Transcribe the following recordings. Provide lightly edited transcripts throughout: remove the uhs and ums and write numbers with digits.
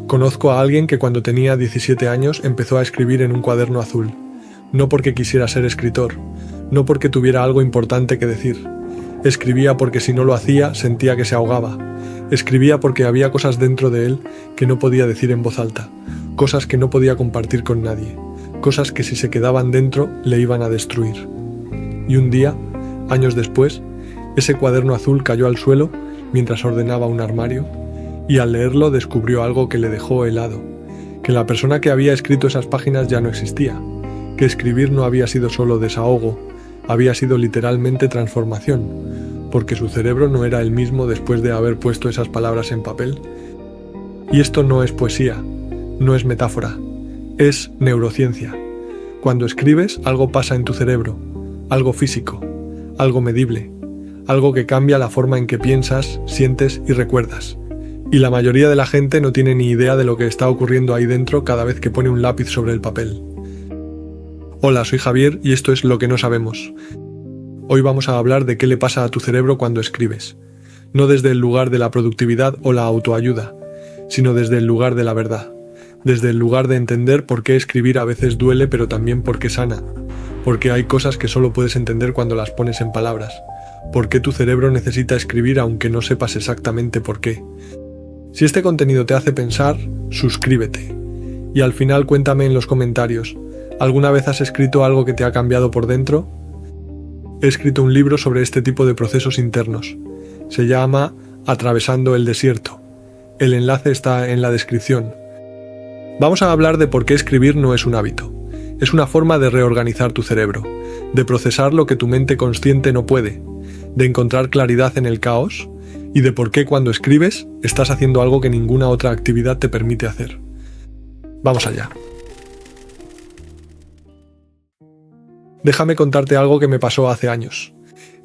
Conozco a alguien que cuando tenía 17 años empezó a escribir en un cuaderno azul, no porque quisiera ser escritor, no porque tuviera algo importante que decir. Escribía porque si no lo hacía sentía que se ahogaba. Escribía porque había cosas dentro de él que no podía decir en voz alta, cosas que no podía compartir con nadie, cosas que si se quedaban dentro le iban a destruir. Y un día, años después, ese cuaderno azul cayó al suelo mientras ordenaba un armario, y al leerlo descubrió algo que le dejó helado, que la persona que había escrito esas páginas ya no existía, que escribir no había sido solo desahogo, había sido literalmente transformación, porque su cerebro no era el mismo después de haber puesto esas palabras en papel. Y esto no es poesía, no es metáfora, es neurociencia. Cuando escribes, algo pasa en tu cerebro, algo físico, algo medible, algo que cambia la forma en que piensas, sientes y recuerdas. Y la mayoría de la gente no tiene ni idea de lo que está ocurriendo ahí dentro cada vez que pone un lápiz sobre el papel. Hola, soy Javier y esto es Lo que no sabemos. Hoy vamos a hablar de qué le pasa a tu cerebro cuando escribes. No desde el lugar de la productividad o la autoayuda, sino desde el lugar de la verdad. Desde el lugar de entender por qué escribir a veces duele pero también por qué sana. Porque hay cosas que solo puedes entender cuando las pones en palabras. Por qué tu cerebro necesita escribir aunque no sepas exactamente por qué. Si este contenido te hace pensar, suscríbete. Y al final cuéntame en los comentarios, ¿alguna vez has escrito algo que te ha cambiado por dentro? He escrito un libro sobre este tipo de procesos internos. Se llama Atravesando el desierto. El enlace está en la descripción. Vamos a hablar de por qué escribir no es un hábito. Es una forma de reorganizar tu cerebro, de procesar lo que tu mente consciente no puede, de encontrar claridad en el caos, y de por qué cuando escribes estás haciendo algo que ninguna otra actividad te permite hacer. Vamos allá. Déjame contarte algo que me pasó hace años.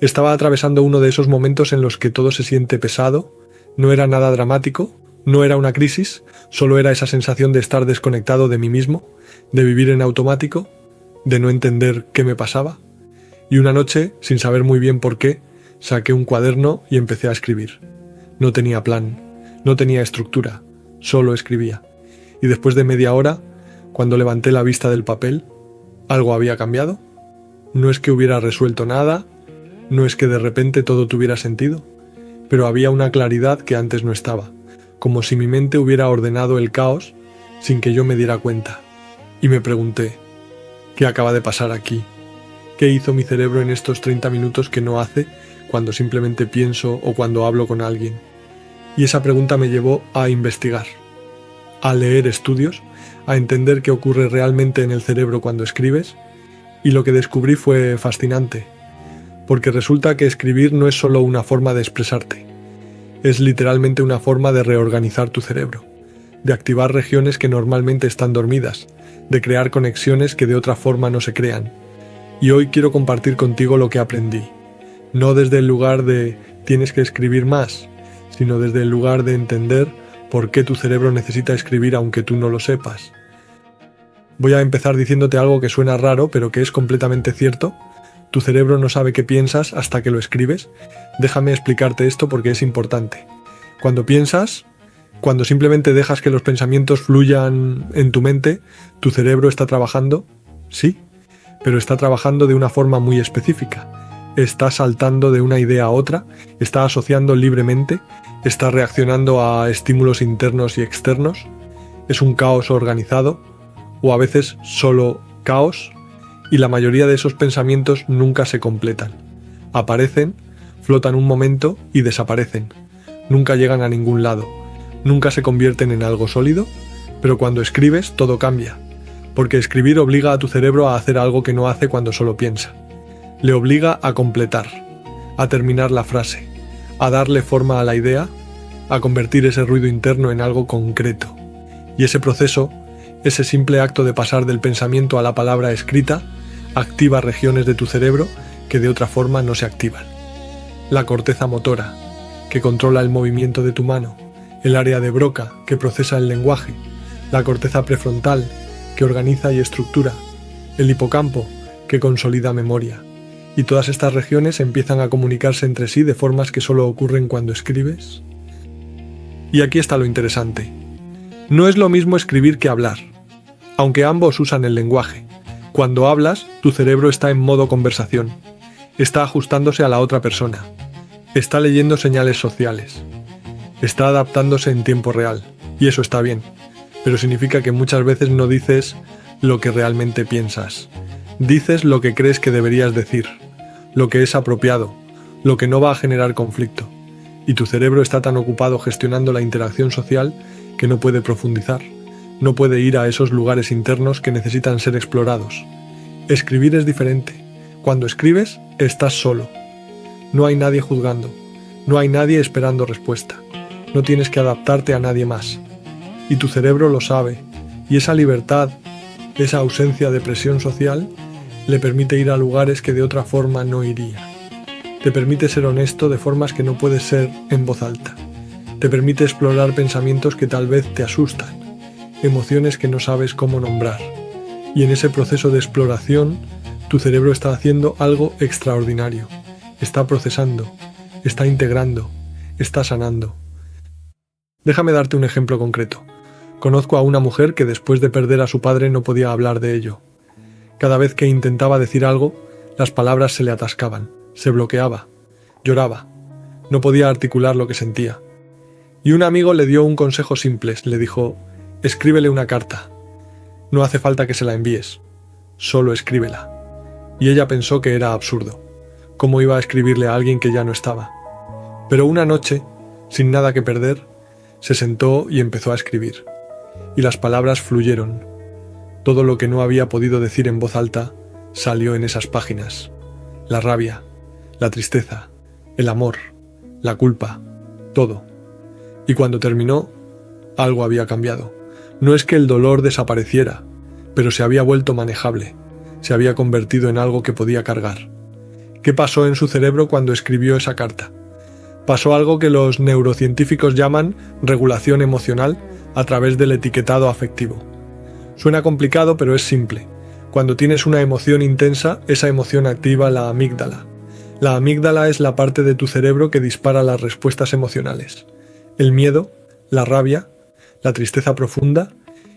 Estaba atravesando uno de esos momentos en los que todo se siente pesado, no era nada dramático, no era una crisis, solo era esa sensación de estar desconectado de mí mismo, de vivir en automático, de no entender qué me pasaba. Y una noche, sin saber muy bien por qué, saqué un cuaderno y empecé a escribir. No tenía plan, no tenía estructura, solo escribía. Y después de media hora, cuando levanté la vista del papel, ¿algo había cambiado? No es que hubiera resuelto nada, no es que de repente todo tuviera sentido, pero había una claridad que antes no estaba, como si mi mente hubiera ordenado el caos sin que yo me diera cuenta. Y me pregunté, ¿qué acaba de pasar aquí? ¿Qué hizo mi cerebro en estos 30 minutos que no hace cuando simplemente pienso o cuando hablo con alguien? Y esa pregunta me llevó a investigar, a leer estudios, a entender qué ocurre realmente en el cerebro cuando escribes, y lo que descubrí fue fascinante, porque resulta que escribir no es solo una forma de expresarte, es literalmente una forma de reorganizar tu cerebro, de activar regiones que normalmente están dormidas, de crear conexiones que de otra forma no se crean. Y hoy quiero compartir contigo lo que aprendí, no desde el lugar de tienes que escribir más, sino desde el lugar de entender por qué tu cerebro necesita escribir aunque tú no lo sepas. Voy a empezar diciéndote algo que suena raro, pero que es completamente cierto. Tu cerebro no sabe qué piensas hasta que lo escribes. Déjame explicarte esto porque es importante. Cuando piensas, cuando simplemente dejas que los pensamientos fluyan en tu mente, tu cerebro está trabajando, sí, pero está trabajando de una forma muy específica. Está saltando de una idea a otra, está asociando libremente, está reaccionando a estímulos internos y externos. Es un caos organizado, o a veces solo caos, y la mayoría de esos pensamientos nunca se completan. Aparecen, flotan un momento y desaparecen. Nunca llegan a ningún lado, nunca se convierten en algo sólido, pero cuando escribes todo cambia, porque escribir obliga a tu cerebro a hacer algo que no hace cuando solo piensa. Le obliga a completar, a terminar la frase, a darle forma a la idea, a convertir ese ruido interno en algo concreto. Y ese proceso, ese simple acto de pasar del pensamiento a la palabra escrita, activa regiones de tu cerebro que de otra forma no se activan. La corteza motora, que controla el movimiento de tu mano, el área de Broca, que procesa el lenguaje, la corteza prefrontal, que organiza y estructura, el hipocampo, que consolida memoria. Y todas estas regiones empiezan a comunicarse entre sí de formas que solo ocurren cuando escribes. Y aquí está lo interesante. No es lo mismo escribir que hablar, aunque ambos usan el lenguaje. Cuando hablas, tu cerebro está en modo conversación, está ajustándose a la otra persona, está leyendo señales sociales, está adaptándose en tiempo real, y eso está bien, pero significa que muchas veces no dices lo que realmente piensas. Dices lo que crees que deberías decir, lo que es apropiado, lo que no va a generar conflicto, y tu cerebro está tan ocupado gestionando la interacción social que no puede profundizar, no puede ir a esos lugares internos que necesitan ser explorados. Escribir es diferente. Cuando escribes, estás solo. No hay nadie juzgando, no hay nadie esperando respuesta, no tienes que adaptarte a nadie más. Y tu cerebro lo sabe, y esa libertad, esa ausencia de presión social, le permite ir a lugares que de otra forma no iría. Te permite ser honesto de formas que no puedes ser en voz alta. Te permite explorar pensamientos que tal vez te asustan, emociones que no sabes cómo nombrar. Y en ese proceso de exploración, tu cerebro está haciendo algo extraordinario. Está procesando, está integrando, está sanando. Déjame darte un ejemplo concreto. Conozco a una mujer que después de perder a su padre no podía hablar de ello. Cada vez que intentaba decir algo, las palabras se le atascaban, se bloqueaba, lloraba, no podía articular lo que sentía. Y un amigo le dio un consejo simple, le dijo: escríbele una carta. No hace falta que se la envíes, solo escríbela. Y ella pensó que era absurdo. ¿Cómo iba a escribirle a alguien que ya no estaba? Pero una noche, sin nada que perder, se sentó y empezó a escribir. Y las palabras fluyeron. Todo lo que no había podido decir en voz alta salió en esas páginas. La rabia, la tristeza, el amor, la culpa, todo. Y cuando terminó, algo había cambiado. No es que el dolor desapareciera, pero se había vuelto manejable, se había convertido en algo que podía cargar. ¿Qué pasó en su cerebro cuando escribió esa carta? Pasó algo que los neurocientíficos llaman regulación emocional a través del etiquetado afectivo. Suena complicado, pero es simple. Cuando tienes una emoción intensa, esa emoción activa la amígdala. La amígdala es la parte de tu cerebro que dispara las respuestas emocionales. El miedo, la rabia, la tristeza profunda,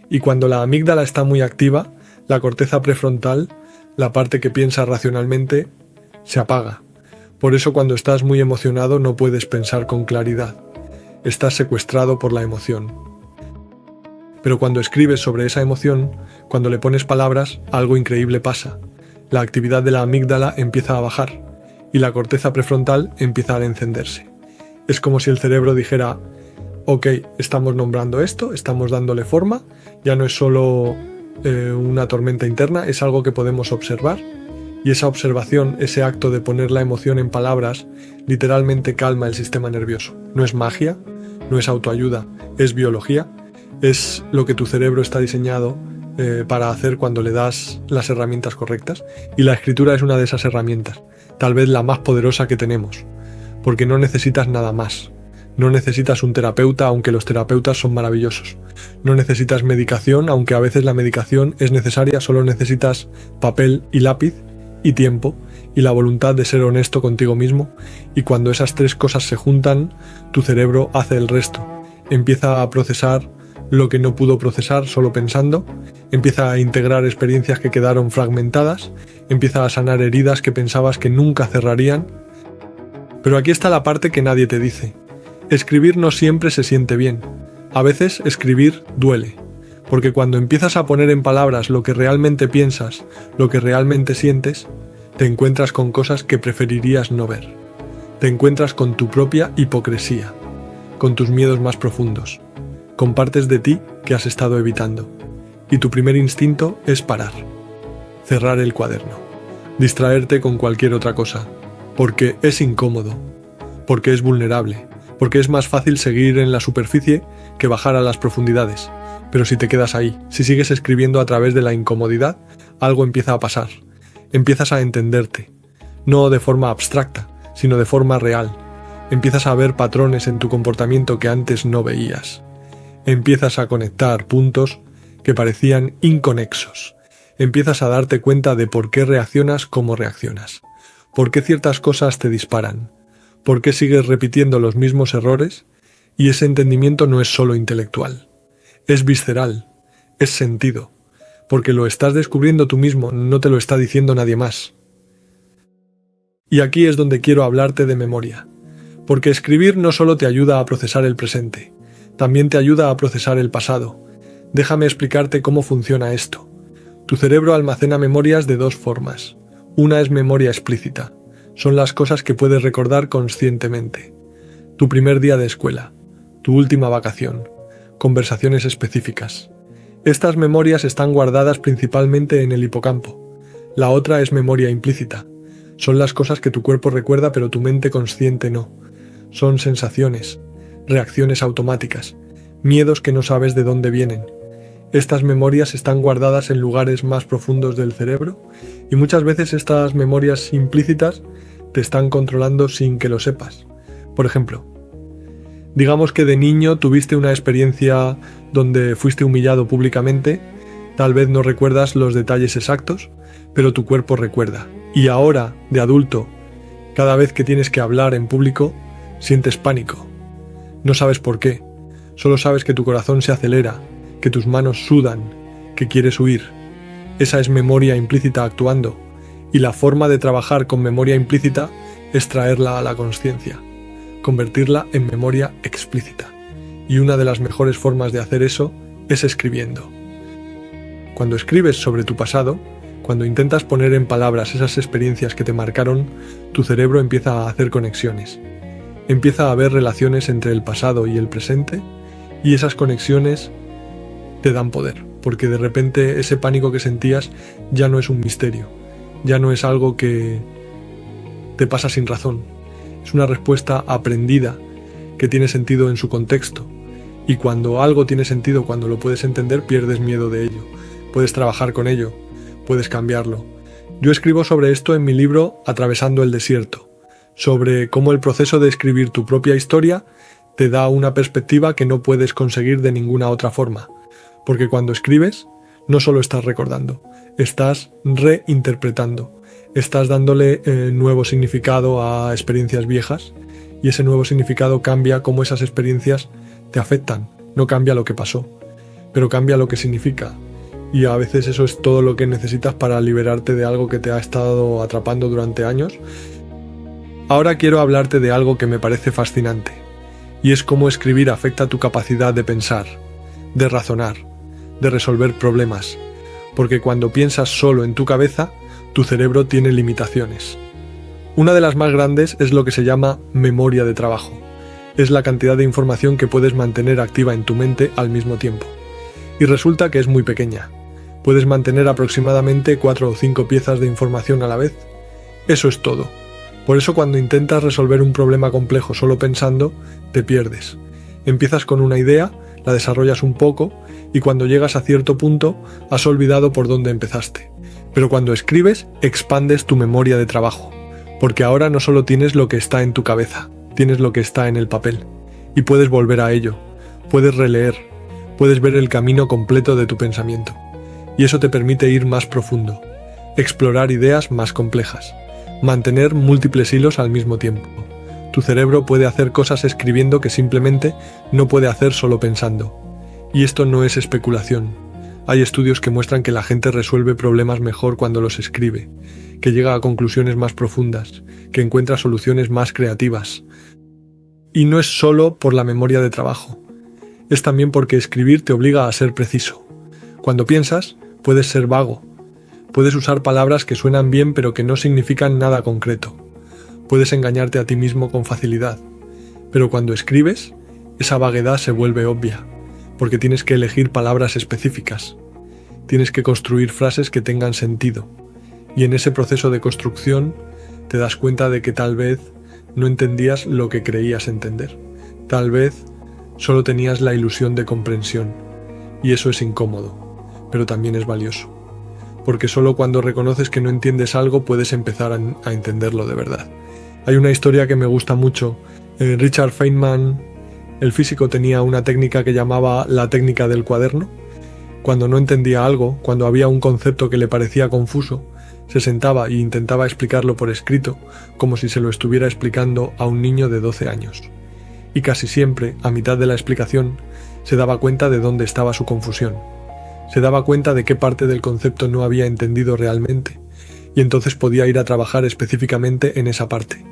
y cuando la amígdala está muy activa, la corteza prefrontal, la parte que piensa racionalmente, se apaga. Por eso cuando estás muy emocionado no puedes pensar con claridad. Estás secuestrado por la emoción. Pero cuando escribes sobre esa emoción, cuando le pones palabras, algo increíble pasa. La actividad de la amígdala empieza a bajar y la corteza prefrontal empieza a encenderse. Es como si el cerebro dijera: ok, estamos nombrando esto, estamos dándole forma, ya no es solo una tormenta interna, es algo que podemos observar. Y esa observación, ese acto de poner la emoción en palabras, literalmente calma el sistema nervioso. No es magia, no es autoayuda, es biología. Es lo que tu cerebro está diseñado para hacer cuando le das las herramientas correctas. Y la escritura es una de esas herramientas, tal vez la más poderosa que tenemos, porque no necesitas nada más. No necesitas un terapeuta, aunque los terapeutas son maravillosos. No necesitas medicación, aunque a veces la medicación es necesaria. Solo necesitas papel y lápiz y tiempo y la voluntad de ser honesto contigo mismo. Y cuando esas tres cosas se juntan, tu cerebro hace el resto. Empieza a procesar lo que no pudo procesar solo pensando, empieza a integrar experiencias que quedaron fragmentadas, empieza a sanar heridas que pensabas que nunca cerrarían. Pero aquí está la parte que nadie te dice. Escribir no siempre se siente bien. A veces escribir duele, porque cuando empiezas a poner en palabras lo que realmente piensas, lo que realmente sientes, te encuentras con cosas que preferirías no ver. Te encuentras con tu propia hipocresía, con tus miedos más profundos, con partes de ti que has estado evitando. Y tu primer instinto es parar, cerrar el cuaderno, distraerte con cualquier otra cosa, porque es incómodo, porque es vulnerable, porque es más fácil seguir en la superficie que bajar a las profundidades. Pero si te quedas ahí, si sigues escribiendo a través de la incomodidad, algo empieza a pasar. Empiezas a entenderte, no de forma abstracta, sino de forma real. Empiezas a ver patrones en tu comportamiento que antes no veías. Empiezas a conectar puntos que parecían inconexos. Empiezas a darte cuenta de por qué reaccionas como reaccionas, por qué ciertas cosas te disparan, por qué sigues repitiendo los mismos errores, y ese entendimiento no es solo intelectual. Es visceral, es sentido, porque lo estás descubriendo tú mismo, no te lo está diciendo nadie más. Y aquí es donde quiero hablarte de memoria, porque escribir no solo te ayuda a procesar el presente, también te ayuda a procesar el pasado. Déjame explicarte cómo funciona esto. Tu cerebro almacena memorias de dos formas. Una es memoria explícita. Son las cosas que puedes recordar conscientemente. Tu primer día de escuela, tu última vacación, conversaciones específicas. Estas memorias están guardadas principalmente en el hipocampo. La otra es memoria implícita. Son las cosas que tu cuerpo recuerda pero tu mente consciente no. Son sensaciones, reacciones automáticas, miedos que no sabes de dónde vienen. Estas memorias están guardadas en lugares más profundos del cerebro y muchas veces estas memorias implícitas te están controlando sin que lo sepas. Por ejemplo, digamos que de niño tuviste una experiencia donde fuiste humillado públicamente, tal vez no recuerdas los detalles exactos, pero tu cuerpo recuerda. Y ahora, de adulto, cada vez que tienes que hablar en público, sientes pánico. No sabes por qué, solo sabes que tu corazón se acelera, que tus manos sudan, que quieres huir. Esa es memoria implícita actuando, y la forma de trabajar con memoria implícita es traerla a la consciencia, convertirla en memoria explícita. Y una de las mejores formas de hacer eso es escribiendo. Cuando escribes sobre tu pasado, cuando intentas poner en palabras esas experiencias que te marcaron, tu cerebro empieza a hacer conexiones. Empieza a haber relaciones entre el pasado y el presente, y esas conexiones te dan poder, porque de repente ese pánico que sentías ya no es un misterio, ya no es algo que te pasa sin razón. Es una respuesta aprendida que tiene sentido en su contexto, y cuando algo tiene sentido, cuando lo puedes entender, pierdes miedo de ello, puedes trabajar con ello, puedes cambiarlo. Yo escribo sobre esto en mi libro Atravesando el desierto, sobre cómo el proceso de escribir tu propia historia te da una perspectiva que no puedes conseguir de ninguna otra forma, porque cuando escribes no solo estás recordando, estás reinterpretando, estás dándole nuevo significado a experiencias viejas, y ese nuevo significado cambia cómo esas experiencias te afectan. No cambia lo que pasó, pero cambia lo que significa. Y a veces eso es todo lo que necesitas para liberarte de algo que te ha estado atrapando durante años. Ahora quiero hablarte de algo que me parece fascinante, y es cómo escribir afecta tu capacidad de pensar, de razonar, de resolver problemas, porque cuando piensas solo en tu cabeza, tu cerebro tiene limitaciones. Una de las más grandes es lo que se llama memoria de trabajo. Es la cantidad de información que puedes mantener activa en tu mente al mismo tiempo. Y resulta que es muy pequeña. Puedes mantener aproximadamente 4 o 5 piezas de información a la vez. Eso es todo. Por eso cuando intentas resolver un problema complejo solo pensando, te pierdes. Empiezas con una idea, la desarrollas un poco, y cuando llegas a cierto punto, has olvidado por dónde empezaste. Pero cuando escribes, expandes tu memoria de trabajo, porque ahora no solo tienes lo que está en tu cabeza, tienes lo que está en el papel, y puedes volver a ello, puedes releer, puedes ver el camino completo de tu pensamiento, y eso te permite ir más profundo, explorar ideas más complejas, mantener múltiples hilos al mismo tiempo. Tu cerebro puede hacer cosas escribiendo que simplemente no puede hacer solo pensando. Y esto no es especulación. Hay estudios que muestran que la gente resuelve problemas mejor cuando los escribe, que llega a conclusiones más profundas, que encuentra soluciones más creativas. Y no es solo por la memoria de trabajo. Es también porque escribir te obliga a ser preciso. Cuando piensas, puedes ser vago. Puedes usar palabras que suenan bien pero que no significan nada concreto. Puedes engañarte a ti mismo con facilidad. Pero cuando escribes, esa vaguedad se vuelve obvia, porque tienes que elegir palabras específicas. Tienes que construir frases que tengan sentido. Y en ese proceso de construcción te das cuenta de que tal vez no entendías lo que creías entender. Tal vez solo tenías la ilusión de comprensión. Y eso es incómodo, pero también es valioso. Porque solo cuando reconoces que no entiendes algo puedes empezar a entenderlo de verdad. Hay una historia que me gusta mucho. Richard Feynman, el físico, tenía una técnica que llamaba la técnica del cuaderno. Cuando no entendía algo, cuando había un concepto que le parecía confuso, se sentaba e intentaba explicarlo por escrito, como si se lo estuviera explicando a un niño de 12 años. Y casi siempre, a mitad de la explicación, se daba cuenta de dónde estaba su confusión. Se daba cuenta de qué parte del concepto no había entendido realmente, y entonces podía ir a trabajar específicamente en esa parte.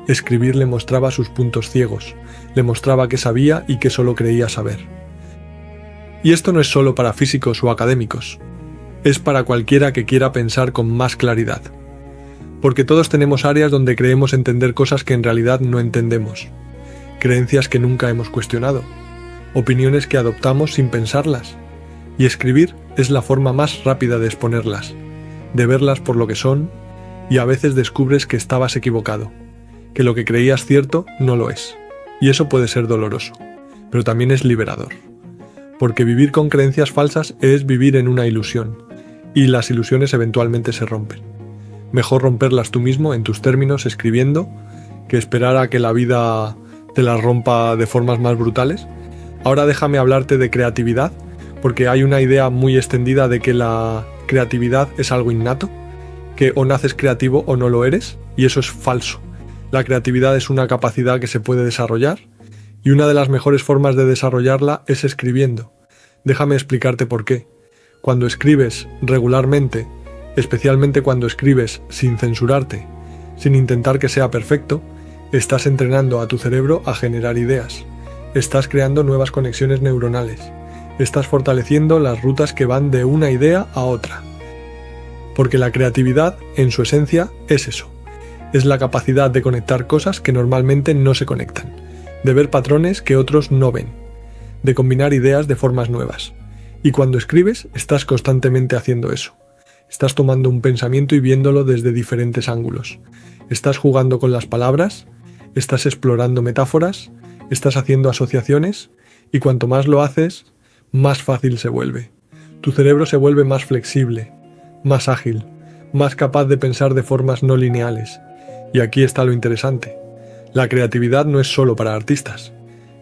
Escribir le mostraba sus puntos ciegos, le mostraba qué sabía y qué solo creía saber. Y esto no es solo para físicos o académicos, es para cualquiera que quiera pensar con más claridad. Porque todos tenemos áreas donde creemos entender cosas que en realidad no entendemos, creencias que nunca hemos cuestionado, opiniones que adoptamos sin pensarlas, y escribir es la forma más rápida de exponerlas, de verlas por lo que son, y a veces descubres que estabas equivocado, que lo que creías cierto no lo es, y eso puede ser doloroso, pero también es liberador, porque vivir con creencias falsas es vivir en una ilusión, y las ilusiones eventualmente se rompen. Mejor romperlas tú mismo en tus términos escribiendo, que esperar a que la vida te las rompa de formas más brutales. Ahora déjame hablarte de creatividad, porque hay una idea muy extendida de que la creatividad es algo innato, que o naces creativo o no lo eres, y eso es falso. La creatividad es una capacidad que se puede desarrollar, y una de las mejores formas de desarrollarla es escribiendo. Déjame explicarte por qué. Cuando escribes regularmente, especialmente cuando escribes sin censurarte, sin intentar que sea perfecto, estás entrenando a tu cerebro a generar ideas. Estás creando nuevas conexiones neuronales. Estás fortaleciendo las rutas que van de una idea a otra. Porque la creatividad, en su esencia, es eso. Es la capacidad de conectar cosas que normalmente no se conectan, de ver patrones que otros no ven, de combinar ideas de formas nuevas. Y cuando escribes, estás constantemente haciendo eso. Estás tomando un pensamiento y viéndolo desde diferentes ángulos. Estás jugando con las palabras, estás explorando metáforas, estás haciendo asociaciones, y cuanto más lo haces, más fácil se vuelve. Tu cerebro se vuelve más flexible, más ágil, más capaz de pensar de formas no lineales. Y aquí está lo interesante. La creatividad no es solo para artistas.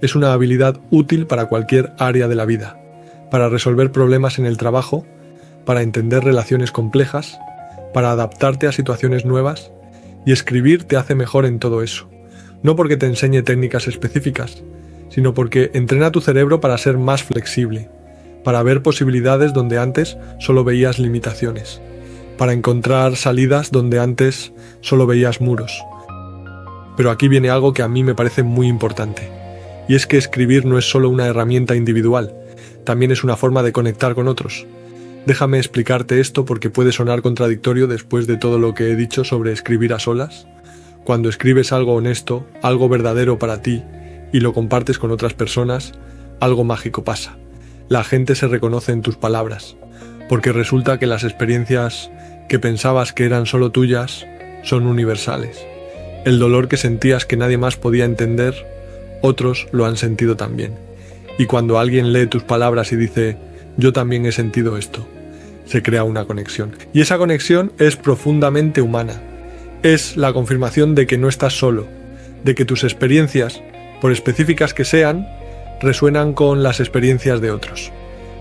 Es una habilidad útil para cualquier área de la vida, para resolver problemas en el trabajo, para entender relaciones complejas, para adaptarte a situaciones nuevas, y escribir te hace mejor en todo eso. No porque te enseñe técnicas específicas, sino porque entrena tu cerebro para ser más flexible, para ver posibilidades donde antes solo veías limitaciones, para encontrar salidas donde antes solo veías muros. Pero aquí viene algo que a mí me parece muy importante, y es que escribir no es solo una herramienta individual, también es una forma de conectar con otros. Déjame explicarte esto porque puede sonar contradictorio después de todo lo que he dicho sobre escribir a solas. Cuando escribes algo honesto, algo verdadero para ti, y lo compartes con otras personas, algo mágico pasa. La gente se reconoce en tus palabras, porque resulta que las experiencias que pensabas que eran solo tuyas son universales. El dolor que sentías que nadie más podía entender, otros lo han sentido también. Y cuando alguien lee tus palabras y dice, yo también he sentido esto, se crea una conexión. Y esa conexión es profundamente humana. Es la confirmación de que no estás solo, de que tus experiencias, por específicas que sean, resuenan con las experiencias de otros.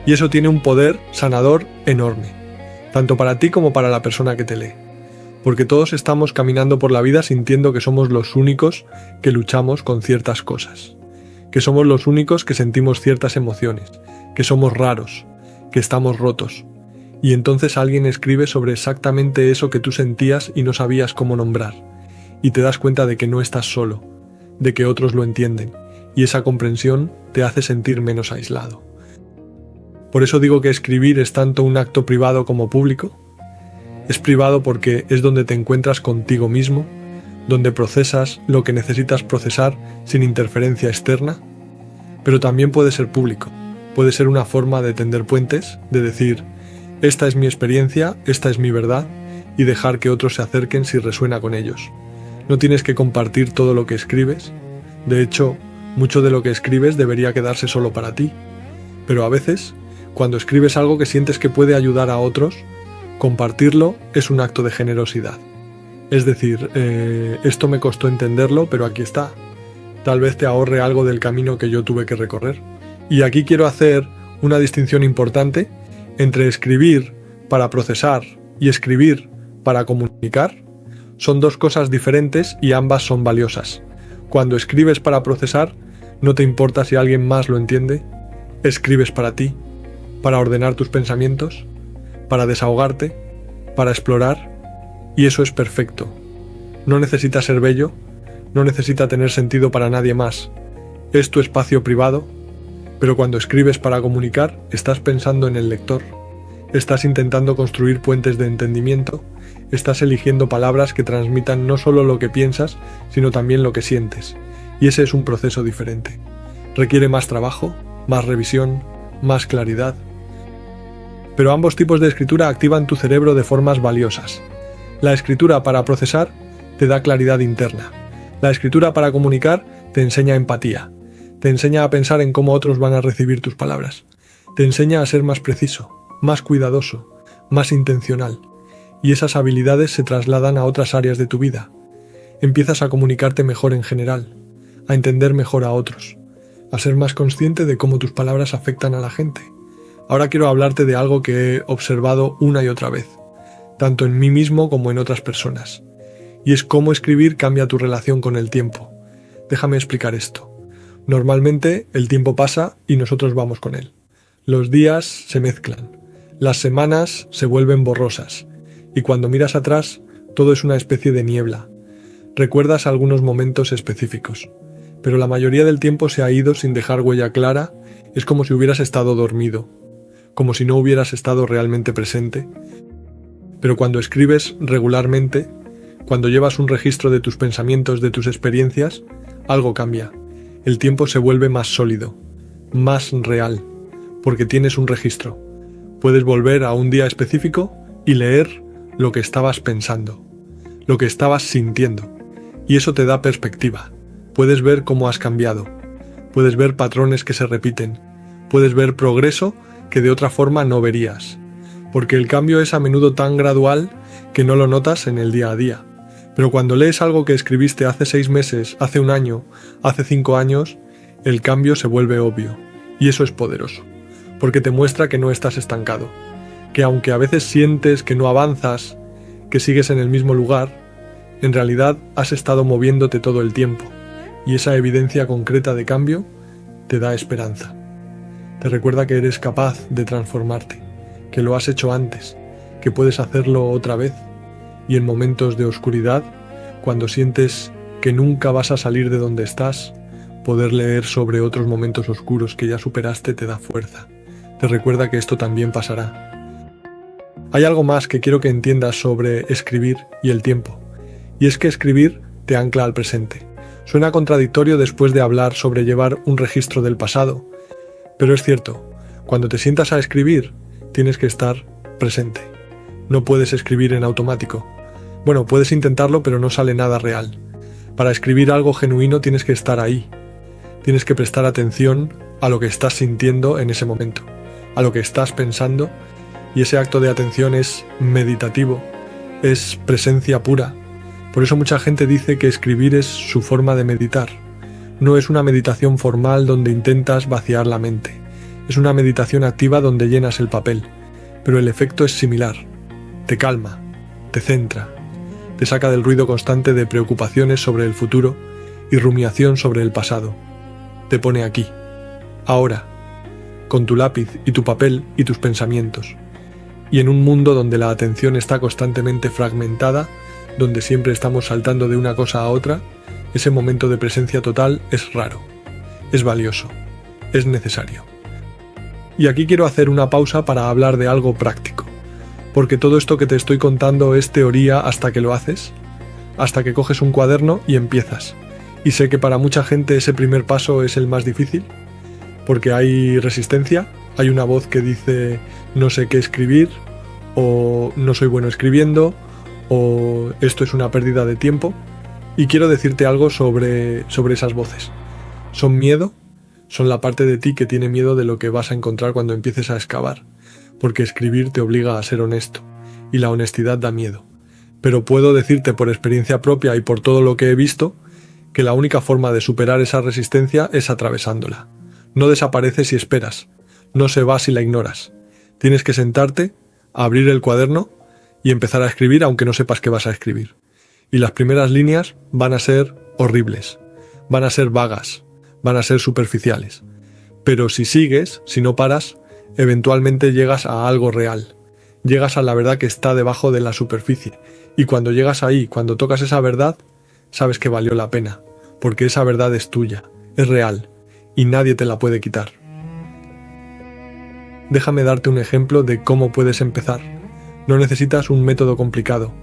Y eso tiene un poder sanador enorme, tanto para ti como para la persona que te lee. Porque todos estamos caminando por la vida sintiendo que somos los únicos que luchamos con ciertas cosas, que somos los únicos que sentimos ciertas emociones, que somos raros, que estamos rotos. Y entonces alguien escribe sobre exactamente eso que tú sentías y no sabías cómo nombrar. Y te das cuenta de que no estás solo, de que otros lo entienden, y esa comprensión te hace sentir menos aislado. Por eso digo que escribir es tanto un acto privado como público. Es privado porque es donde te encuentras contigo mismo, donde procesas lo que necesitas procesar sin interferencia externa, pero también puede ser público. Puede ser una forma de tender puentes, de decir, esta es mi experiencia, esta es mi verdad, y dejar que otros se acerquen si resuena con ellos. No tienes que compartir todo lo que escribes. De hecho, mucho de lo que escribes debería quedarse solo para ti. Pero a veces, cuando escribes algo que sientes que puede ayudar a otros, compartirlo es un acto de generosidad. Es decir, esto me costó entenderlo, pero aquí está. Tal vez te ahorre algo del camino que yo tuve que recorrer. Y aquí quiero hacer una distinción importante entre escribir para procesar y escribir para comunicar. Son dos cosas diferentes y ambas son valiosas. Cuando escribes para procesar, no te importa si alguien más lo entiende. Escribes para ti, para ordenar tus pensamientos, para desahogarte, para explorar, y eso es perfecto. No necesita ser bello, no necesita tener sentido para nadie más. Es tu espacio privado, pero cuando escribes para comunicar, estás pensando en el lector. Estás intentando construir puentes de entendimiento, estás eligiendo palabras que transmitan no solo lo que piensas, sino también lo que sientes. Y ese es un proceso diferente. Requiere más trabajo, más revisión, más claridad. Pero ambos tipos de escritura activan tu cerebro de formas valiosas. La escritura para procesar te da claridad interna. La escritura para comunicar te enseña empatía. Te enseña a pensar en cómo otros van a recibir tus palabras. Te enseña a ser más preciso, más cuidadoso, más intencional. Y esas habilidades se trasladan a otras áreas de tu vida. Empiezas a comunicarte mejor en general, a entender mejor a otros, a ser más consciente de cómo tus palabras afectan a la gente. Ahora quiero hablarte de algo que he observado una y otra vez, tanto en mí mismo como en otras personas. Y es cómo escribir cambia tu relación con el tiempo. Déjame explicar esto. Normalmente el tiempo pasa y nosotros vamos con él. Los días se mezclan, las semanas se vuelven borrosas, y cuando miras atrás, todo es una especie de niebla. Recuerdas algunos momentos específicos, pero la mayoría del tiempo se ha ido sin dejar huella clara. Es como si hubieras estado dormido, como si no hubieras estado realmente presente. Pero cuando escribes regularmente, cuando llevas un registro de tus pensamientos, de tus experiencias, algo cambia. El tiempo se vuelve más sólido, más real, porque tienes un registro. Puedes volver a un día específico y leer lo que estabas pensando, lo que estabas sintiendo, y eso te da perspectiva. Puedes ver cómo has cambiado, puedes ver patrones que se repiten, puedes ver progreso que de otra forma no verías, porque el cambio es a menudo tan gradual que no lo notas en el día a día. Pero cuando lees algo que escribiste hace 6 meses, hace 1 año, hace 5 años, el cambio se vuelve obvio, y eso es poderoso, porque te muestra que no estás estancado, que aunque a veces sientes que no avanzas, que sigues en el mismo lugar, en realidad has estado moviéndote todo el tiempo, y esa evidencia concreta de cambio te da esperanza. Te recuerda que eres capaz de transformarte, que lo has hecho antes, que puedes hacerlo otra vez, y en momentos de oscuridad, cuando sientes que nunca vas a salir de donde estás, poder leer sobre otros momentos oscuros que ya superaste te da fuerza. Te recuerda que esto también pasará. Hay algo más que quiero que entiendas sobre escribir y el tiempo, y es que escribir te ancla al presente. Suena contradictorio después de hablar sobre llevar un registro del pasado, pero es cierto, cuando te sientas a escribir, tienes que estar presente. No puedes escribir en automático. Bueno, puedes intentarlo, pero no sale nada real. Para escribir algo genuino tienes que estar ahí. Tienes que prestar atención a lo que estás sintiendo en ese momento, a lo que estás pensando, y ese acto de atención es meditativo, es presencia pura. Por eso mucha gente dice que escribir es su forma de meditar. No es una meditación formal donde intentas vaciar la mente. Es una meditación activa donde llenas el papel, pero el efecto es similar. Te calma, te centra, te saca del ruido constante de preocupaciones sobre el futuro y rumiación sobre el pasado. Te pone aquí, ahora, con tu lápiz y tu papel y tus pensamientos. Y en un mundo donde la atención está constantemente fragmentada, donde siempre estamos saltando de una cosa a otra, ese momento de presencia total es raro, es valioso, es necesario. Y aquí quiero hacer una pausa para hablar de algo práctico. Porque todo esto que te estoy contando es teoría hasta que lo haces, hasta que coges un cuaderno y empiezas. Y sé que para mucha gente ese primer paso es el más difícil, porque hay resistencia, hay una voz que dice no sé qué escribir, o no soy bueno escribiendo, o esto es una pérdida de tiempo. Y quiero decirte algo sobre esas voces. Son miedo, son la parte de ti que tiene miedo de lo que vas a encontrar cuando empieces a excavar. Porque escribir te obliga a ser honesto, y la honestidad da miedo. Pero puedo decirte por experiencia propia y por todo lo que he visto, que la única forma de superar esa resistencia es atravesándola. No desaparece si esperas, no se va si la ignoras. Tienes que sentarte, abrir el cuaderno y empezar a escribir aunque no sepas qué vas a escribir. Y las primeras líneas van a ser horribles, van a ser vagas, van a ser superficiales. Pero si sigues, si no paras, eventualmente llegas a algo real. Llegas a la verdad que está debajo de la superficie. Y cuando llegas ahí, cuando tocas esa verdad, sabes que valió la pena, porque esa verdad es tuya, es real, y nadie te la puede quitar. Déjame darte un ejemplo de cómo puedes empezar. No necesitas un método complicado,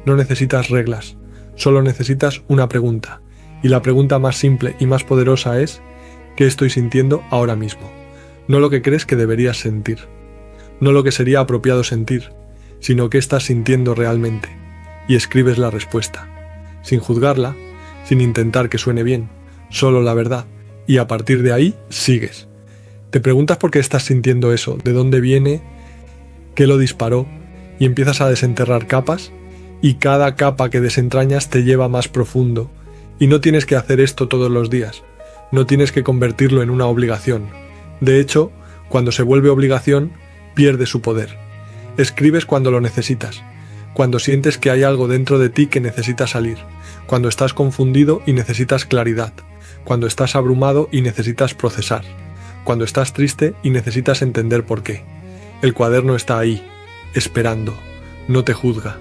no necesitas reglas, solo necesitas una pregunta. Y la pregunta más simple y más poderosa es: ¿qué estoy sintiendo ahora mismo? No lo que crees que deberías sentir, no lo que sería apropiado sentir, sino qué estás sintiendo realmente. Y escribes la respuesta, sin juzgarla, sin intentar que suene bien, solo la verdad. Y a partir de ahí, sigues. Te preguntas por qué estás sintiendo eso, de dónde viene, qué lo disparó, y empiezas a desenterrar capas, y cada capa que desentrañas te lleva más profundo. Y no tienes que hacer esto todos los días, no tienes que convertirlo en una obligación. De hecho, cuando se vuelve obligación, pierde su poder. Escribes cuando lo necesitas, cuando sientes que hay algo dentro de ti que necesita salir, cuando estás confundido y necesitas claridad, cuando estás abrumado y necesitas procesar, cuando estás triste y necesitas entender por qué. El cuaderno está ahí, esperando, no te juzga,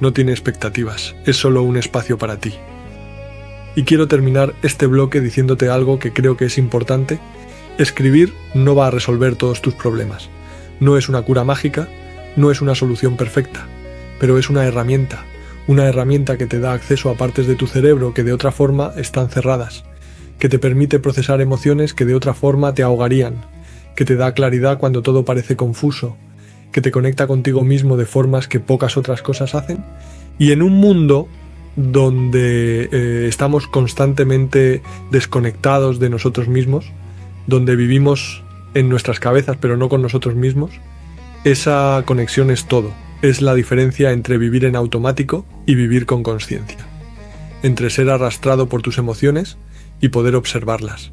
no tiene expectativas, es solo un espacio para ti. Y quiero terminar este bloque diciéndote algo que creo que es importante. Escribir no va a resolver todos tus problemas. No es una cura mágica, no es una solución perfecta, pero es una herramienta que te da acceso a partes de tu cerebro que de otra forma están cerradas, que te permite procesar emociones que de otra forma te ahogarían, que te da claridad cuando todo parece confuso, que te conecta contigo mismo de formas que pocas otras cosas hacen. Y en un mundo donde estamos constantemente desconectados de nosotros mismos, donde vivimos en nuestras cabezas pero no con nosotros mismos, esa conexión es todo. Es la diferencia entre vivir en automático y vivir con conciencia, entre ser arrastrado por tus emociones y poder observarlas,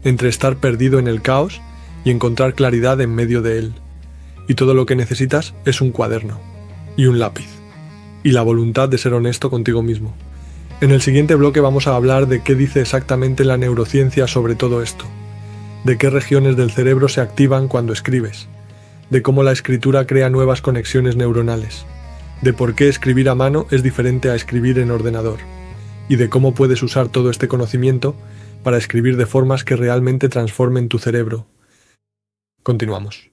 entre estar perdido en el caos y encontrar claridad en medio de él. Y todo lo que necesitas es un cuaderno y un lápiz, y la voluntad de ser honesto contigo mismo. En el siguiente bloque vamos a hablar de qué dice exactamente la neurociencia sobre todo esto, de qué regiones del cerebro se activan cuando escribes, de cómo la escritura crea nuevas conexiones neuronales, de por qué escribir a mano es diferente a escribir en ordenador, y de cómo puedes usar todo este conocimiento para escribir de formas que realmente transformen tu cerebro. Continuamos.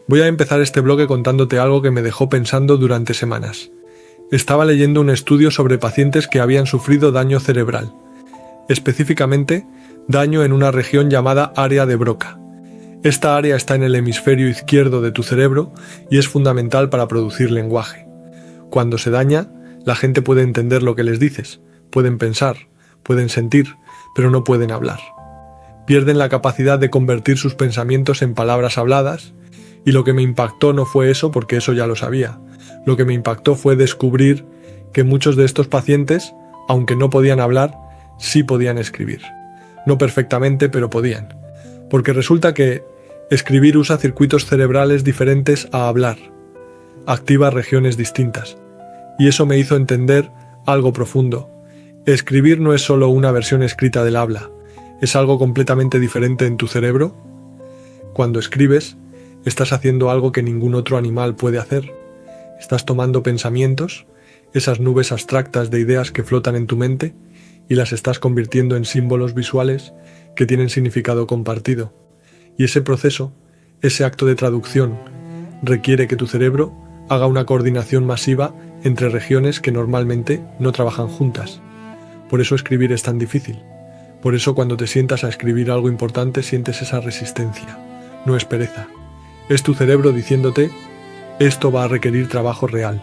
Voy a empezar este bloque contándote algo que me dejó pensando durante semanas. Estaba leyendo un estudio sobre pacientes que habían sufrido daño cerebral, específicamente daño en una región llamada área de Broca. Esta área está en el hemisferio izquierdo de tu cerebro y es fundamental para producir lenguaje. Cuando se daña, la gente puede entender lo que les dices, pueden pensar, pueden sentir, pero no pueden hablar. Pierden la capacidad de convertir sus pensamientos en palabras habladas, y lo que me impactó no fue eso, porque eso ya lo sabía. Lo que me impactó fue descubrir que muchos de estos pacientes, aunque no podían hablar, sí podían escribir. No perfectamente, pero podían. Porque resulta que escribir usa circuitos cerebrales diferentes a hablar. Activa regiones distintas. Y eso me hizo entender algo profundo. Escribir no es solo una versión escrita del habla, es algo completamente diferente en tu cerebro. Cuando escribes, estás haciendo algo que ningún otro animal puede hacer. Estás tomando pensamientos, esas nubes abstractas de ideas que flotan en tu mente, y las estás convirtiendo en símbolos visuales que tienen significado compartido. Y ese proceso, ese acto de traducción, requiere que tu cerebro haga una coordinación masiva entre regiones que normalmente no trabajan juntas. Por eso escribir es tan difícil. Por eso cuando te sientas a escribir algo importante sientes esa resistencia. No es pereza. Es tu cerebro diciéndote: esto va a requerir trabajo real.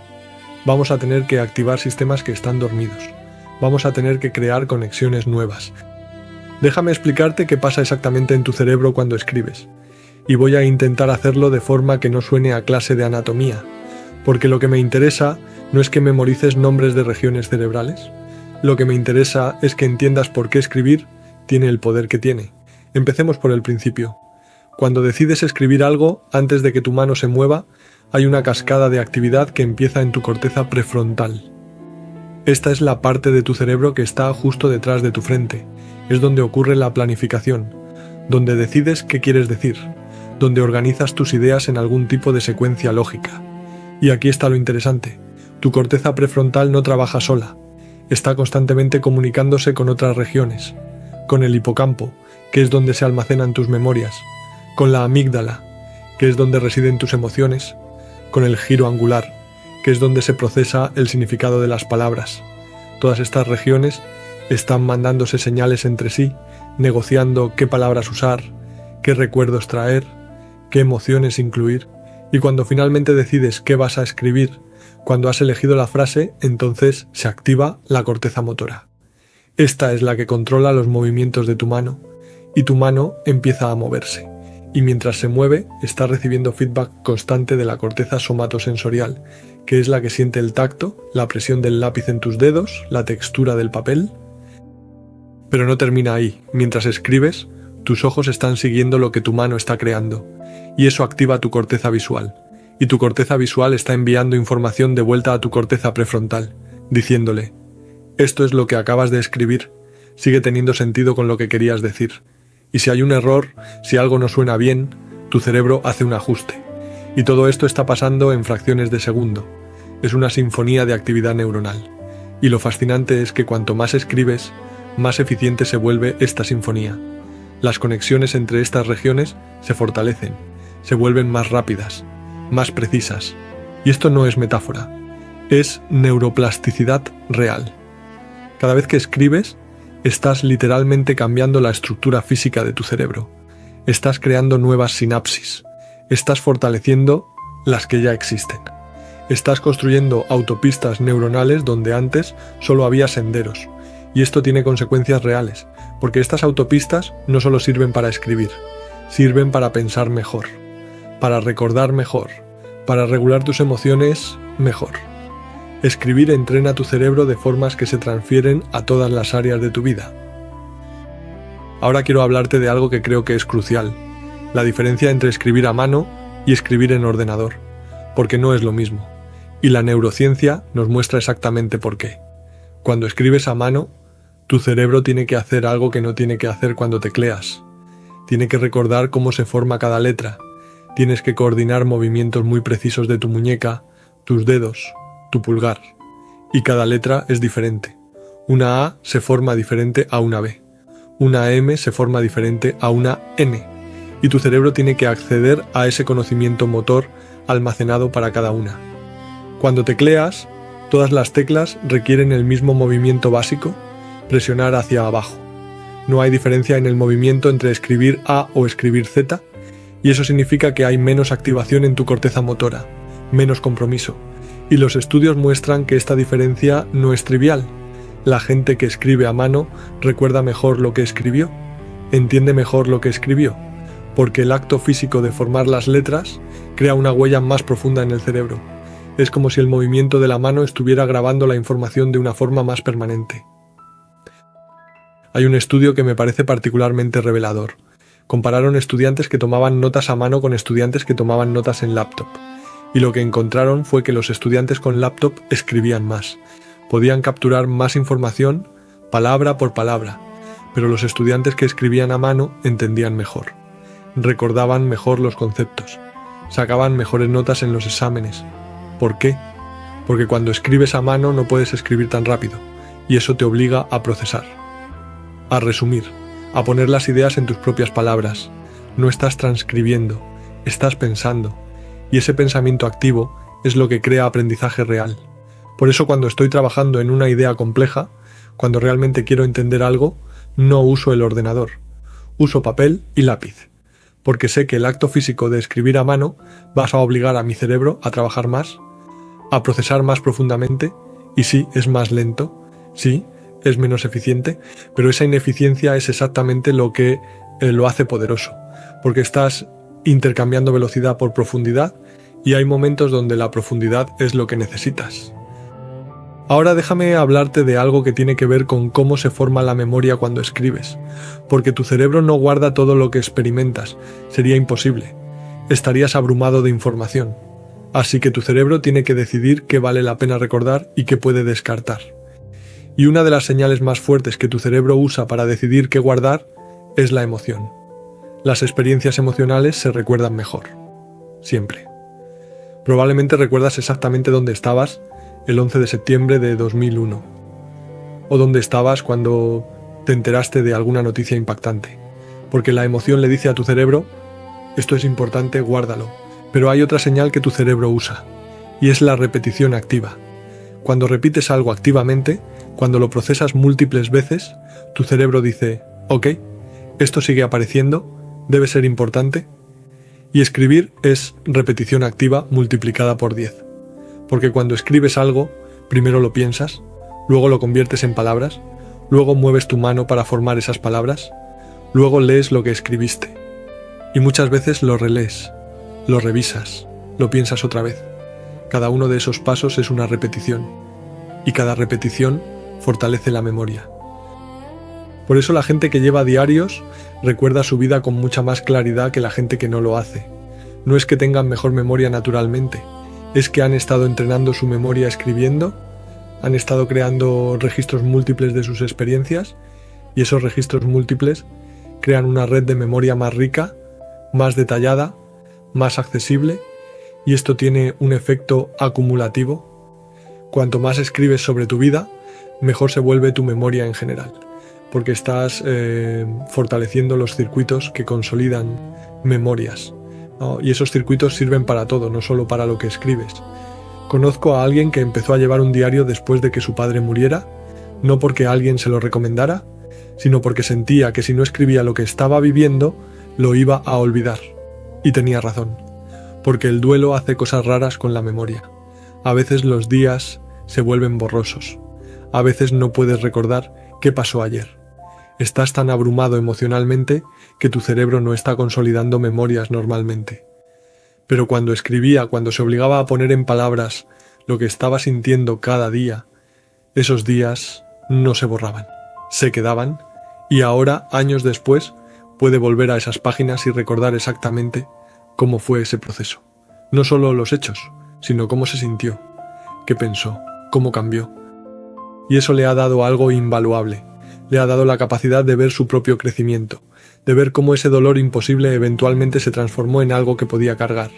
Vamos a tener que activar sistemas que están dormidos. Vamos a tener que crear conexiones nuevas. Déjame explicarte qué pasa exactamente en tu cerebro cuando escribes. Y voy a intentar hacerlo de forma que no suene a clase de anatomía, porque lo que me interesa no es que memorices nombres de regiones cerebrales. Lo que me interesa es que entiendas por qué escribir tiene el poder que tiene. Empecemos por el principio. Cuando decides escribir algo, antes de que tu mano se mueva, hay una cascada de actividad que empieza en tu corteza prefrontal. Esta es la parte de tu cerebro que está justo detrás de tu frente. Es donde ocurre la planificación, donde decides qué quieres decir, donde organizas tus ideas en algún tipo de secuencia lógica. Y aquí está lo interesante. Tu corteza prefrontal no trabaja sola. Está constantemente comunicándose con otras regiones, con el hipocampo, que es donde se almacenan tus memorias, con la amígdala, que es donde residen tus emociones, con el giro angular, que es donde se procesa el significado de las palabras. Todas estas regiones están mandándose señales entre sí, negociando qué palabras usar, qué recuerdos traer, qué emociones incluir, y cuando finalmente decides qué vas a escribir, cuando has elegido la frase, entonces se activa la corteza motora. Esta es la que controla los movimientos de tu mano, y tu mano empieza a moverse, y mientras se mueve está recibiendo feedback constante de la corteza somatosensorial, que es la que siente el tacto, la presión del lápiz en tus dedos, la textura del papel. Pero no termina ahí. Mientras escribes, tus ojos están siguiendo lo que tu mano está creando, y eso activa tu corteza visual. Y tu corteza visual está enviando información de vuelta a tu corteza prefrontal, diciéndole: esto es lo que acabas de escribir, sigue teniendo sentido con lo que querías decir. Y si hay un error, si algo no suena bien, tu cerebro hace un ajuste. Y todo esto está pasando en fracciones de segundo. Es una sinfonía de actividad neuronal. Y lo fascinante es que cuanto más escribes, más eficiente se vuelve esta sinfonía. Las conexiones entre estas regiones se fortalecen, se vuelven más rápidas, más precisas. Y esto no es metáfora, es neuroplasticidad real. Cada vez que escribes, estás literalmente cambiando la estructura física de tu cerebro. Estás creando nuevas sinapsis. Estás fortaleciendo las que ya existen. Estás construyendo autopistas neuronales donde antes solo había senderos. Y esto tiene consecuencias reales, porque estas autopistas no solo sirven para escribir, sirven para pensar mejor, para recordar mejor, para regular tus emociones mejor. Escribir entrena tu cerebro de formas que se transfieren a todas las áreas de tu vida. Ahora quiero hablarte de algo que creo que es crucial, la diferencia entre escribir a mano y escribir en ordenador, porque no es lo mismo, y la neurociencia nos muestra exactamente por qué. Cuando escribes a mano, tu cerebro tiene que hacer algo que no tiene que hacer cuando tecleas. Tiene que recordar cómo se forma cada letra, tienes que coordinar movimientos muy precisos de tu muñeca, tus dedos, tu pulgar, y cada letra es diferente. Una A se forma diferente a una B, una M se forma diferente a una N, y tu cerebro tiene que acceder a ese conocimiento motor almacenado para cada una. Cuando tecleas, todas las teclas requieren el mismo movimiento básico, presionar hacia abajo. No hay diferencia en el movimiento entre escribir A o escribir Z, y eso significa que hay menos activación en tu corteza motora, menos compromiso. Y los estudios muestran que esta diferencia no es trivial. La gente que escribe a mano recuerda mejor lo que escribió, entiende mejor lo que escribió, porque el acto físico de formar las letras crea una huella más profunda en el cerebro. Es como si el movimiento de la mano estuviera grabando la información de una forma más permanente. Hay un estudio que me parece particularmente revelador. Compararon estudiantes que tomaban notas a mano con estudiantes que tomaban notas en laptop. Y lo que encontraron fue que los estudiantes con laptop escribían más. Podían capturar más información, palabra por palabra, pero los estudiantes que escribían a mano entendían mejor. Recordaban mejor los conceptos. Sacaban mejores notas en los exámenes. ¿Por qué? Porque cuando escribes a mano no puedes escribir tan rápido, y eso te obliga a procesar, a resumir, a poner las ideas en tus propias palabras. No estás transcribiendo, estás pensando. Y ese pensamiento activo es lo que crea aprendizaje real. Por eso cuando estoy trabajando en una idea compleja, cuando realmente quiero entender algo, no uso el ordenador. Uso papel y lápiz. Porque sé que el acto físico de escribir a mano va a obligar a mi cerebro a trabajar más, a procesar más profundamente, y sí, es más lento, sí, es menos eficiente, pero esa ineficiencia es exactamente lo que lo hace poderoso. Porque estás intercambiando velocidad por profundidad y hay momentos donde la profundidad es lo que necesitas. Ahora déjame hablarte de algo que tiene que ver con cómo se forma la memoria cuando escribes, porque tu cerebro no guarda todo lo que experimentas, sería imposible, estarías abrumado de información, así que tu cerebro tiene que decidir qué vale la pena recordar y qué puede descartar. Y una de las señales más fuertes que tu cerebro usa para decidir qué guardar es la emoción. las experiencias emocionales se recuerdan mejor. Siempre. Probablemente recuerdas exactamente dónde estabas el 11 de septiembre de 2001. O dónde estabas cuando te enteraste de alguna noticia impactante. Porque la emoción le dice a tu cerebro, esto es importante, guárdalo. Pero hay otra señal que tu cerebro usa, y es la repetición activa. Cuando repites algo activamente, cuando lo procesas múltiples veces, tu cerebro dice, ok, esto sigue apareciendo, debe ser importante. Y escribir es repetición activa multiplicada por 10. Porque cuando escribes algo, primero lo piensas, luego lo conviertes en palabras, luego mueves tu mano para formar esas palabras, luego lees lo que escribiste. Y muchas veces lo relees, lo revisas, lo piensas otra vez. Cada uno de esos pasos es una repetición, y cada repetición fortalece la memoria. Por eso la gente que lleva diarios recuerda su vida con mucha más claridad que la gente que no lo hace. No es que tengan mejor memoria naturalmente, es que han estado entrenando su memoria escribiendo, han estado creando registros múltiples de sus experiencias, y esos registros múltiples crean una red de memoria más rica, más detallada, más accesible, y esto tiene un efecto acumulativo. Cuanto más escribes sobre tu vida, mejor se vuelve tu memoria en general, porque estás fortaleciendo los circuitos que consolidan memorias, ¿no? Y esos circuitos sirven para todo, no solo para lo que escribes. Conozco a alguien que empezó a llevar un diario después de que su padre muriera, no porque alguien se lo recomendara, sino porque sentía que si no escribía lo que estaba viviendo, lo iba a olvidar. Y tenía razón, porque el duelo hace cosas raras con la memoria. A veces los días se vuelven borrosos. A veces no puedes recordar qué pasó ayer. Estás tan abrumado emocionalmente que tu cerebro no está consolidando memorias normalmente. Pero cuando escribía, cuando se obligaba a poner en palabras lo que estaba sintiendo cada día, esos días no se borraban, se quedaban, y ahora, años después, puede volver a esas páginas y recordar exactamente cómo fue ese proceso. No solo los hechos, sino cómo se sintió, qué pensó, cómo cambió. Y eso le ha dado algo invaluable. Le ha dado la capacidad de ver su propio crecimiento, de ver cómo ese dolor imposible eventualmente se transformó en algo que podía cargar.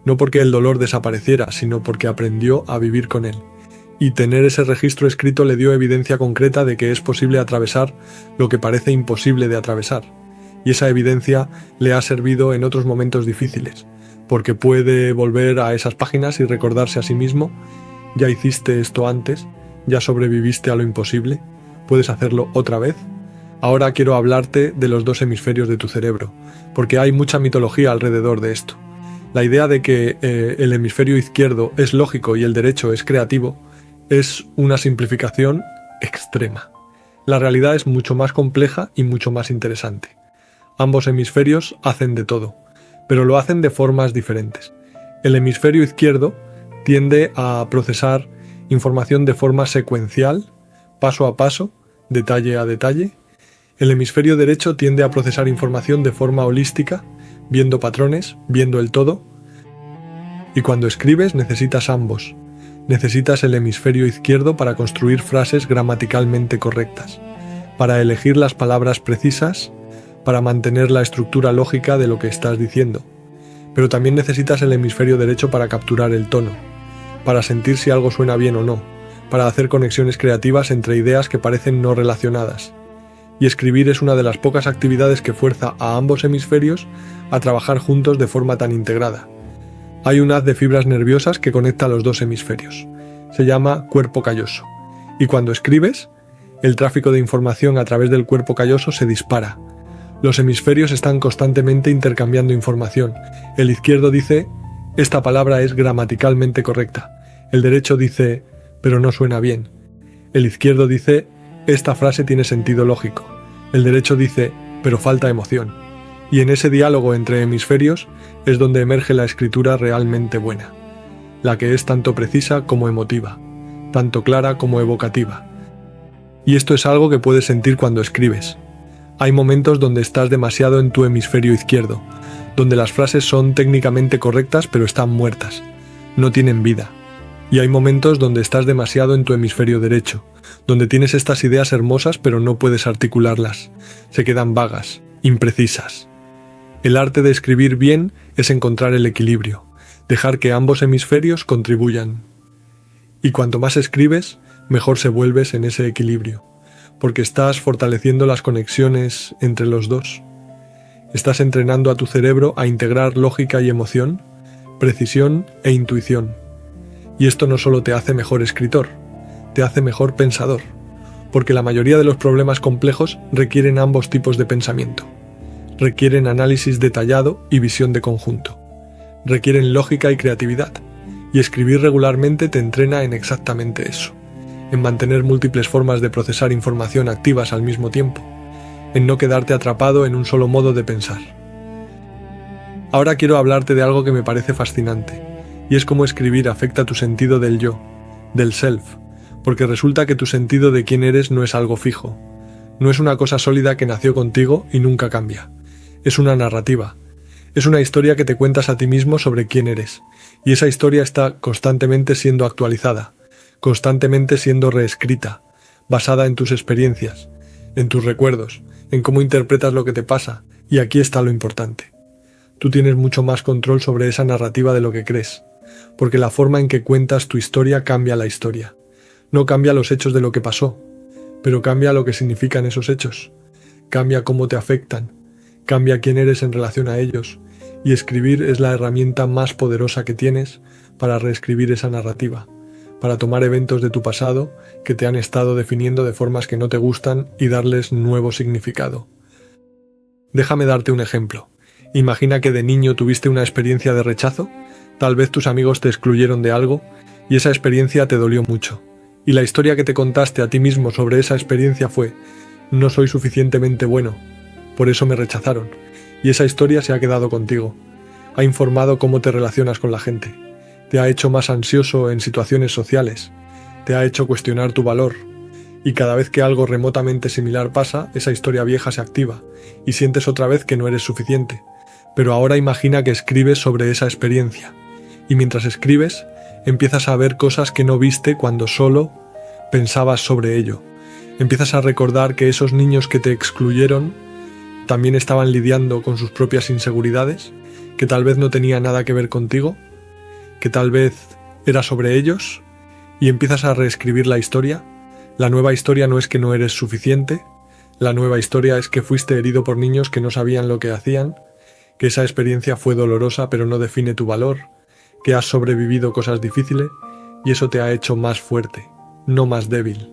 No porque el dolor desapareciera, sino porque aprendió a vivir con él. Y tener ese registro escrito le dio evidencia concreta de que es posible atravesar lo que parece imposible de atravesar. Y esa evidencia le ha servido en otros momentos difíciles, porque puede volver a esas páginas y recordarse a sí mismo, ya hiciste esto antes, ya sobreviviste a lo imposible, puedes hacerlo otra vez. Ahora quiero hablarte de los dos hemisferios de tu cerebro, porque hay mucha mitología alrededor de esto. La idea de que el hemisferio izquierdo es lógico y el derecho es creativo es una simplificación extrema. La realidad es mucho más compleja y mucho más interesante. Ambos hemisferios hacen de todo, pero lo hacen de formas diferentes. El hemisferio izquierdo tiende a procesar información de forma secuencial, paso a paso, detalle a detalle. El hemisferio derecho tiende a procesar información de forma holística, viendo patrones, viendo el todo. Y cuando escribes necesitas ambos. Necesitas el hemisferio izquierdo para construir frases gramaticalmente correctas, para elegir las palabras precisas, para mantener la estructura lógica de lo que estás diciendo. Pero también necesitas el hemisferio derecho para capturar el tono, para sentir si algo suena bien o no, para hacer conexiones creativas entre ideas que parecen no relacionadas. Y escribir es una de las pocas actividades que fuerza a ambos hemisferios a trabajar juntos de forma tan integrada. Hay un haz de fibras nerviosas que conecta los dos hemisferios. Se llama cuerpo calloso. Y cuando escribes, el tráfico de información a través del cuerpo calloso se dispara. Los hemisferios están constantemente intercambiando información. El izquierdo dice, esta palabra es gramaticalmente correcta. El derecho dice, pero no suena bien. El izquierdo dice, esta frase tiene sentido lógico. El derecho dice, pero falta emoción. Y en ese diálogo entre hemisferios es donde emerge la escritura realmente buena, la que es tanto precisa como emotiva, tanto clara como evocativa. Y esto es algo que puedes sentir cuando escribes. Hay momentos donde estás demasiado en tu hemisferio izquierdo, donde las frases son técnicamente correctas pero están muertas, no tienen vida. Y hay momentos donde estás demasiado en tu hemisferio derecho, donde tienes estas ideas hermosas pero no puedes articularlas, se quedan vagas, imprecisas. El arte de escribir bien es encontrar el equilibrio, dejar que ambos hemisferios contribuyan. Y cuanto más escribes, mejor se vuelves en ese equilibrio, porque estás fortaleciendo las conexiones entre los dos. Estás entrenando a tu cerebro a integrar lógica y emoción, precisión e intuición. Y esto no solo te hace mejor escritor, te hace mejor pensador, porque la mayoría de los problemas complejos requieren ambos tipos de pensamiento. Requieren análisis detallado y visión de conjunto. Requieren lógica y creatividad, y escribir regularmente te entrena en exactamente eso, en mantener múltiples formas de procesar información activas al mismo tiempo, en no quedarte atrapado en un solo modo de pensar. Ahora quiero hablarte de algo que me parece fascinante, y es cómo escribir afecta tu sentido del yo, del self, porque resulta que tu sentido de quién eres no es algo fijo, no es una cosa sólida que nació contigo y nunca cambia. Es una narrativa. Es una historia que te cuentas a ti mismo sobre quién eres, y esa historia está constantemente siendo actualizada, constantemente siendo reescrita, basada en tus experiencias, en tus recuerdos, en cómo interpretas lo que te pasa, y aquí está lo importante. Tú tienes mucho más control sobre esa narrativa de lo que crees, porque la forma en que cuentas tu historia cambia la historia. No cambia los hechos de lo que pasó, pero cambia lo que significan esos hechos, cambia cómo te afectan, cambia quién eres en relación a ellos, y escribir es la herramienta más poderosa que tienes para reescribir esa narrativa, para tomar eventos de tu pasado que te han estado definiendo de formas que no te gustan y darles nuevo significado. Déjame darte un ejemplo. Imagina que de niño tuviste una experiencia de rechazo, tal vez tus amigos te excluyeron de algo y esa experiencia te dolió mucho. Y la historia que te contaste a ti mismo sobre esa experiencia fue: no soy suficientemente bueno, por eso me rechazaron, y esa historia se ha quedado contigo. Ha informado cómo te relacionas con la gente, te ha hecho más ansioso en situaciones sociales, te ha hecho cuestionar tu valor, y cada vez que algo remotamente similar pasa, esa historia vieja se activa, y sientes otra vez que no eres suficiente. Pero ahora imagina que escribes sobre esa experiencia, y mientras escribes, empiezas a ver cosas que no viste cuando solo pensabas sobre ello. Empiezas a recordar que esos niños que te excluyeron también estaban lidiando con sus propias inseguridades, que tal vez no tenía nada que ver contigo, que tal vez era sobre ellos, y empiezas a reescribir la historia. La nueva historia no es que no eres suficiente, la nueva historia es que fuiste herido por niños que no sabían lo que hacían, que esa experiencia fue dolorosa pero no define tu valor, que has sobrevivido cosas difíciles y eso te ha hecho más fuerte, no más débil.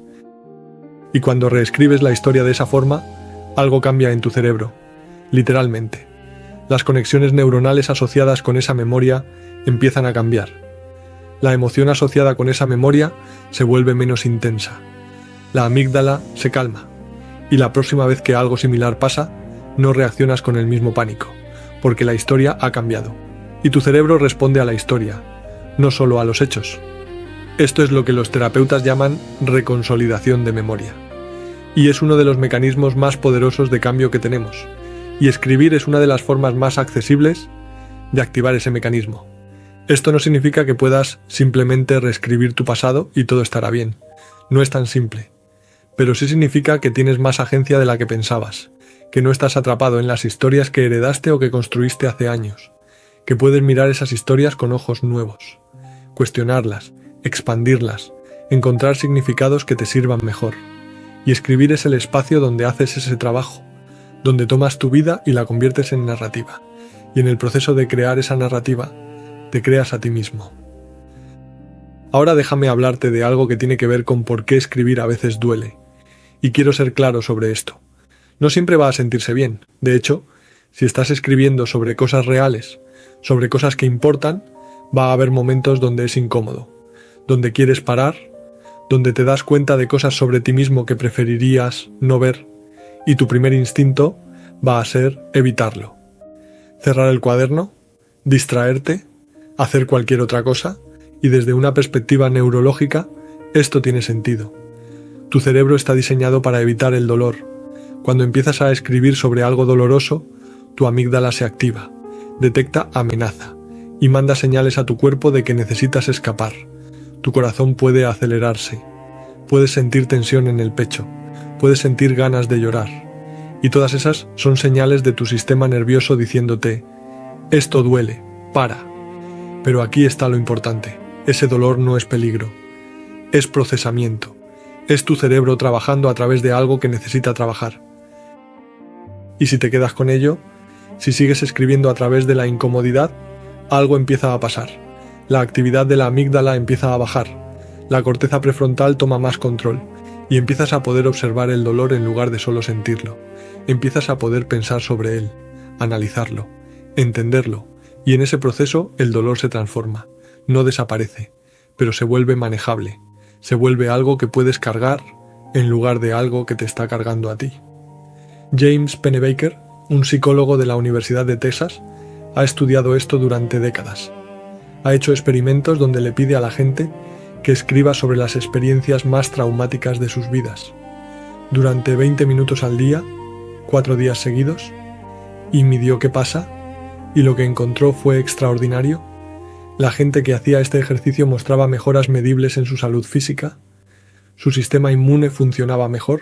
Y cuando reescribes la historia de esa forma, algo cambia en tu cerebro, literalmente. Las conexiones neuronales asociadas con esa memoria empiezan a cambiar. La emoción asociada con esa memoria se vuelve menos intensa. La amígdala se calma. Y la próxima vez que algo similar pasa, no reaccionas con el mismo pánico, porque la historia ha cambiado. Y tu cerebro responde a la historia, no solo a los hechos. Esto es lo que los terapeutas llaman reconsolidación de memoria. Y es uno de los mecanismos más poderosos de cambio que tenemos. Y escribir es una de las formas más accesibles de activar ese mecanismo. Esto no significa que puedas simplemente reescribir tu pasado y todo estará bien. No es tan simple. Pero sí significa que tienes más agencia de la que pensabas, que no estás atrapado en las historias que heredaste o que construiste hace años, que puedes mirar esas historias con ojos nuevos, cuestionarlas, expandirlas, encontrar significados que te sirvan mejor. Y escribir es el espacio donde haces ese trabajo, donde tomas tu vida y la conviertes en narrativa. Y en el proceso de crear esa narrativa, te creas a ti mismo. Ahora déjame hablarte de algo que tiene que ver con por qué escribir a veces duele. Y quiero ser claro sobre esto. No siempre va a sentirse bien. De hecho, si estás escribiendo sobre cosas reales, sobre cosas que importan, va a haber momentos donde es incómodo, donde quieres parar, donde te das cuenta de cosas sobre ti mismo que preferirías no ver, y tu primer instinto va a ser evitarlo. Cerrar el cuaderno, distraerte, hacer cualquier otra cosa, y desde una perspectiva neurológica, esto tiene sentido. Tu cerebro está diseñado para evitar el dolor. Cuando empiezas a escribir sobre algo doloroso, tu amígdala se activa, detecta amenaza, y manda señales a tu cuerpo de que necesitas escapar. Tu corazón puede acelerarse, puedes sentir tensión en el pecho, puedes sentir ganas de llorar. Y todas esas son señales de tu sistema nervioso diciéndote, esto duele, para. Pero aquí está lo importante, ese dolor no es peligro, es procesamiento, es tu cerebro trabajando a través de algo que necesita trabajar. Y si te quedas con ello, si sigues escribiendo a través de la incomodidad, algo empieza a pasar. La actividad de la amígdala empieza a bajar, la corteza prefrontal toma más control y empiezas a poder observar el dolor en lugar de solo sentirlo. Empiezas a poder pensar sobre él, analizarlo, entenderlo, y en ese proceso el dolor se transforma, no desaparece, pero se vuelve manejable, se vuelve algo que puedes cargar en lugar de algo que te está cargando a ti. James Pennebaker, un psicólogo de la Universidad de Texas, ha estudiado esto durante décadas. Ha hecho experimentos donde le pide a la gente que escriba sobre las experiencias más traumáticas de sus vidas, durante 20 minutos al día, 4 días seguidos, y midió qué pasa, y lo que encontró fue extraordinario. La gente que hacía este ejercicio mostraba mejoras medibles en su salud física, su sistema inmune funcionaba mejor,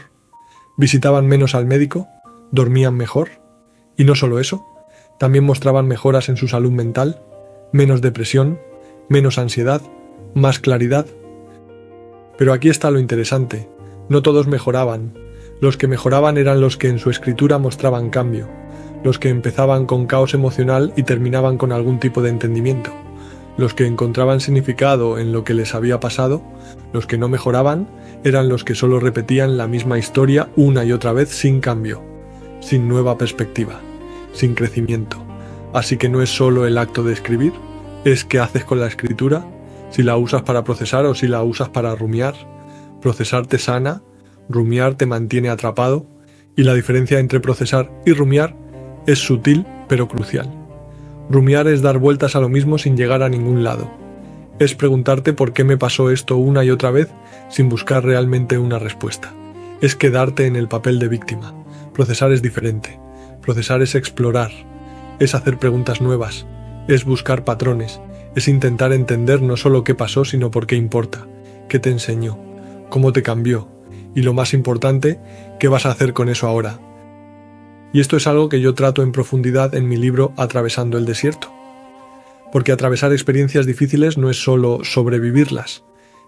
visitaban menos al médico, dormían mejor, y no solo eso, también mostraban mejoras en su salud mental, menos depresión, menos ansiedad, más claridad. Pero aquí está lo interesante, no todos mejoraban. Los que mejoraban eran los que en su escritura mostraban cambio, los que empezaban con caos emocional y terminaban con algún tipo de entendimiento, los que encontraban significado en lo que les había pasado. Los que no mejoraban eran los que solo repetían la misma historia una y otra vez sin cambio, sin nueva perspectiva, sin crecimiento. Así que no es solo el acto de escribir, es qué haces con la escritura, si la usas para procesar o si la usas para rumiar. Procesar te sana, rumiar te mantiene atrapado, y la diferencia entre procesar y rumiar es sutil pero crucial. Rumiar es dar vueltas a lo mismo sin llegar a ningún lado. Es preguntarte por qué me pasó esto una y otra vez sin buscar realmente una respuesta. Es quedarte en el papel de víctima. Procesar es diferente. Procesar es explorar, es hacer preguntas nuevas, es buscar patrones, es intentar entender no solo qué pasó, sino por qué importa, qué te enseñó, cómo te cambió, y lo más importante, qué vas a hacer con eso ahora. Y esto es algo que yo trato en profundidad en mi libro Atravesando el desierto. Porque atravesar experiencias difíciles no es solo sobrevivirlas,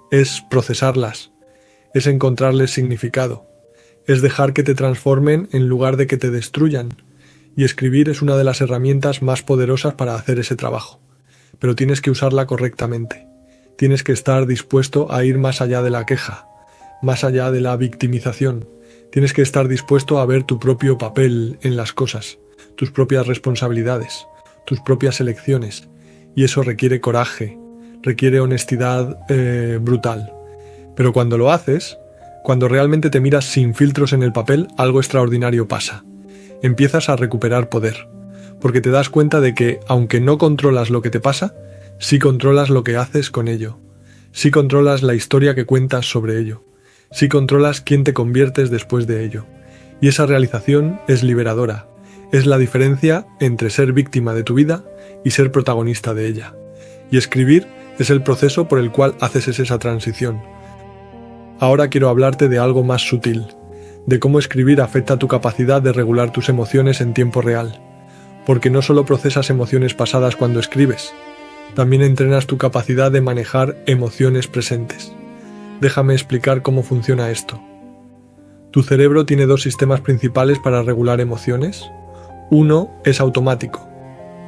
es procesarlas, es encontrarles significado, es dejar que te transformen en lugar de que te destruyan. Y escribir es una de las herramientas más poderosas para hacer ese trabajo. Pero tienes que usarla correctamente. Tienes que estar dispuesto a ir más allá de la queja, más allá de la victimización. Tienes que estar dispuesto a ver tu propio papel en las cosas, tus propias responsabilidades, tus propias elecciones. Y eso requiere coraje, requiere honestidad brutal. Pero cuando lo haces, cuando realmente te miras sin filtros en el papel, algo extraordinario pasa. Empiezas a recuperar poder, porque te das cuenta de que, aunque no controlas lo que te pasa, sí controlas lo que haces con ello, sí controlas la historia que cuentas sobre ello, sí controlas quién te conviertes después de ello. Y esa realización es liberadora, es la diferencia entre ser víctima de tu vida y ser protagonista de ella. Y escribir es el proceso por el cual haces esa transición. Ahora quiero hablarte de algo más sutil, de cómo escribir afecta tu capacidad de regular tus emociones en tiempo real. Porque no solo procesas emociones pasadas cuando escribes, también entrenas tu capacidad de manejar emociones presentes. Déjame explicar cómo funciona esto. Tu cerebro tiene 2 sistemas principales para regular emociones. Uno es automático,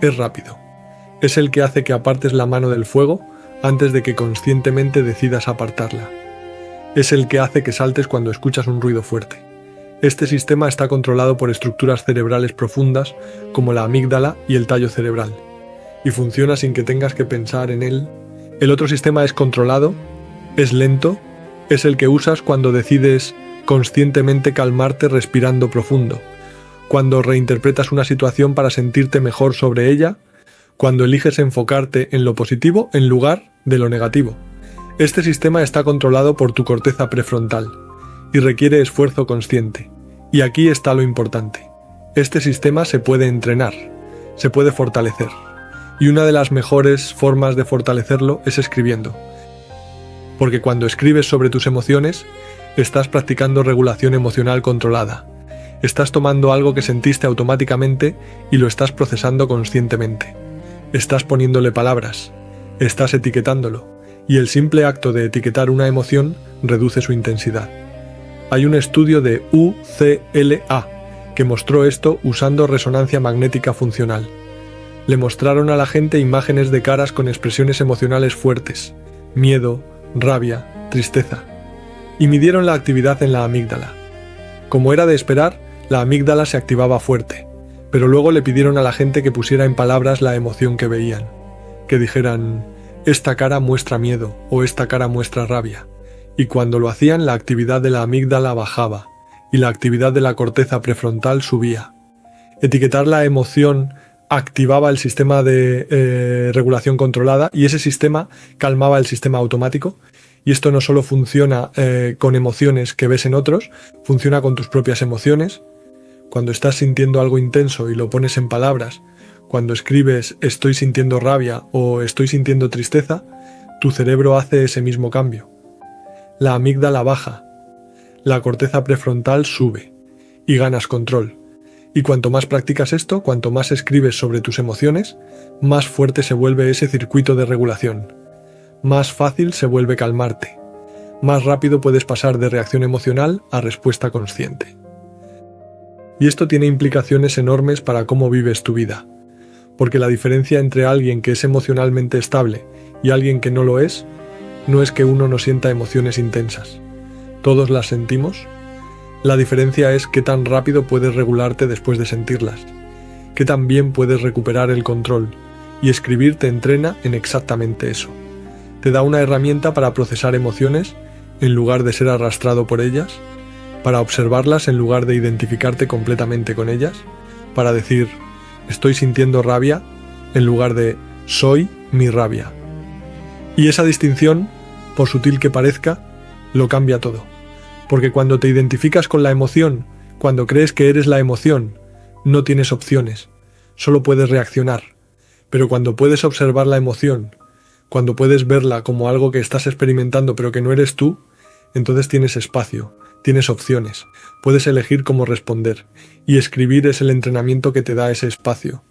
es rápido. Es el que hace que apartes la mano del fuego antes de que conscientemente decidas apartarla. Es el que hace que saltes cuando escuchas un ruido fuerte. Este sistema está controlado por estructuras cerebrales profundas como la amígdala y el tallo cerebral, y funciona sin que tengas que pensar en él. El otro sistema es controlado, es lento, es el que usas cuando decides conscientemente calmarte respirando profundo, cuando reinterpretas una situación para sentirte mejor sobre ella, cuando eliges enfocarte en lo positivo en lugar de lo negativo. Este sistema está controlado por tu corteza prefrontal y requiere esfuerzo consciente. Y aquí está lo importante. Este sistema se puede entrenar, se puede fortalecer. Y una de las mejores formas de fortalecerlo es escribiendo. Porque cuando escribes sobre tus emociones, estás practicando regulación emocional controlada. Estás tomando algo que sentiste automáticamente y lo estás procesando conscientemente. Estás poniéndole palabras, estás etiquetándolo, y el simple acto de etiquetar una emoción reduce su intensidad. Hay un estudio de UCLA que mostró esto usando resonancia magnética funcional. Le mostraron a la gente imágenes de caras con expresiones emocionales fuertes, miedo, rabia, tristeza, y midieron la actividad en la amígdala. Como era de esperar, la amígdala se activaba fuerte, pero luego le pidieron a la gente que pusiera en palabras la emoción que veían, que dijeran, esta cara muestra miedo o esta cara muestra rabia, y cuando lo hacían la actividad de la amígdala bajaba y la actividad de la corteza prefrontal subía. Etiquetar la emoción activaba el sistema de regulación controlada y ese sistema calmaba el sistema automático. Y esto no solo funciona con emociones que ves en otros, funciona con tus propias emociones. Cuando estás sintiendo algo intenso y lo pones en palabras, cuando escribes estoy sintiendo rabia o estoy sintiendo tristeza, tu cerebro hace ese mismo cambio. La amígdala baja, la corteza prefrontal sube y ganas control. Y cuanto más practicas esto, cuanto más escribes sobre tus emociones, más fuerte se vuelve ese circuito de regulación. Más fácil se vuelve calmarte. Más rápido puedes pasar de reacción emocional a respuesta consciente. Y esto tiene implicaciones enormes para cómo vives tu vida. Porque la diferencia entre alguien que es emocionalmente estable y alguien que no lo es, no es que uno no sienta emociones intensas. Todos las sentimos. La diferencia es qué tan rápido puedes regularte después de sentirlas, qué tan bien puedes recuperar el control, y escribir te entrena en exactamente eso. Te da una herramienta para procesar emociones en lugar de ser arrastrado por ellas, para observarlas en lugar de identificarte completamente con ellas, para decir, estoy sintiendo rabia, en lugar de, soy mi rabia. Y esa distinción, por sutil que parezca, lo cambia todo. Porque cuando te identificas con la emoción, cuando crees que eres la emoción, no tienes opciones, solo puedes reaccionar. Pero cuando puedes observar la emoción, cuando puedes verla como algo que estás experimentando pero que no eres tú, entonces tienes espacio, tienes opciones, puedes elegir cómo responder. Y escribir es el entrenamiento que te da ese espacio,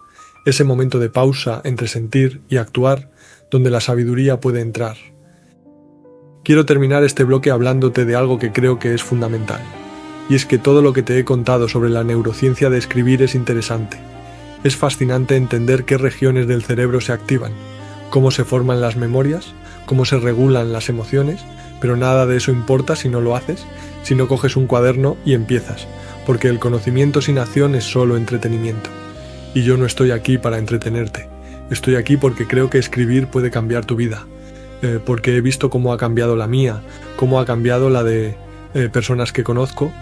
ese momento de pausa entre sentir y actuar, donde la sabiduría puede entrar. Quiero terminar este bloque hablándote de algo que creo que es fundamental, y es que todo lo que te he contado sobre la neurociencia de escribir es interesante. Es fascinante entender qué regiones del cerebro se activan, cómo se forman las memorias, cómo se regulan las emociones, pero nada de eso importa si no lo haces, si no coges un cuaderno y empiezas, porque el conocimiento sin acción es solo entretenimiento. Y yo no estoy aquí para entretenerte, estoy aquí porque creo que escribir puede cambiar tu vida. Porque he visto cómo ha cambiado la mía, cómo ha cambiado la de personas que conozco,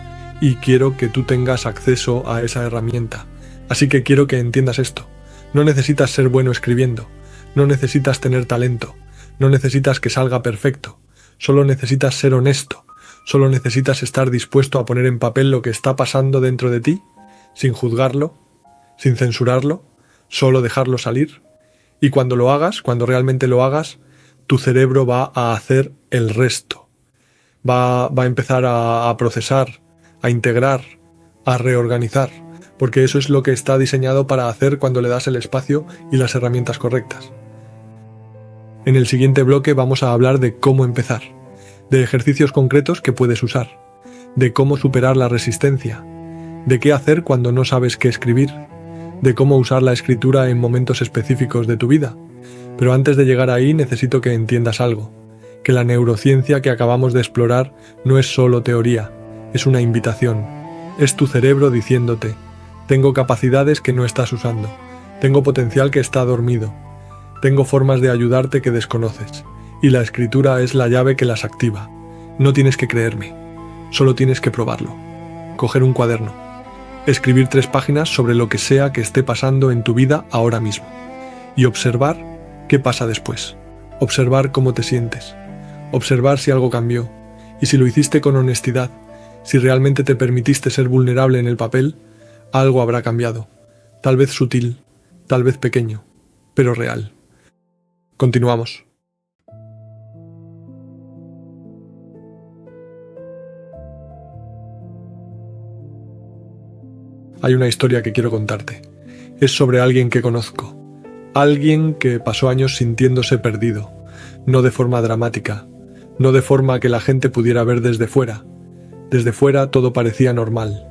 y quiero que tú tengas acceso a esa herramienta. Así que quiero que entiendas esto. No necesitas ser bueno escribiendo, no necesitas tener talento, no necesitas que salga perfecto, solo necesitas ser honesto, solo necesitas estar dispuesto a poner en papel lo que está pasando dentro de ti, sin juzgarlo, sin censurarlo, solo dejarlo salir. Y cuando lo hagas, cuando realmente lo hagas, tu cerebro va a hacer el resto. Va a empezar a procesar, a integrar, a reorganizar, porque eso es lo que está diseñado para hacer cuando le das el espacio y las herramientas correctas. En el siguiente bloque vamos a hablar de cómo empezar, de ejercicios concretos que puedes usar, de cómo superar la resistencia, de qué hacer cuando no sabes qué escribir, de cómo usar la escritura en momentos específicos de tu vida. Pero antes de llegar ahí necesito que entiendas algo, que la neurociencia que acabamos de explorar no es solo teoría, es una invitación. Es tu cerebro diciéndote, tengo capacidades que no estás usando, tengo potencial que está dormido, tengo formas de ayudarte que desconoces, y la escritura es la llave que las activa. No tienes que creerme, solo tienes que probarlo. Coger un cuaderno, escribir 3 páginas sobre lo que sea que esté pasando en tu vida ahora mismo, y observar ¿qué pasa después? Observar cómo te sientes, observar si algo cambió, y si lo hiciste con honestidad, si realmente te permitiste ser vulnerable en el papel, algo habrá cambiado, tal vez sutil, tal vez pequeño, pero real. Continuamos. hay una historia que quiero contarte. Es sobre alguien que conozco. Alguien que pasó años sintiéndose perdido, no de forma dramática, no de forma que la gente pudiera ver desde fuera. Desde fuera todo parecía normal.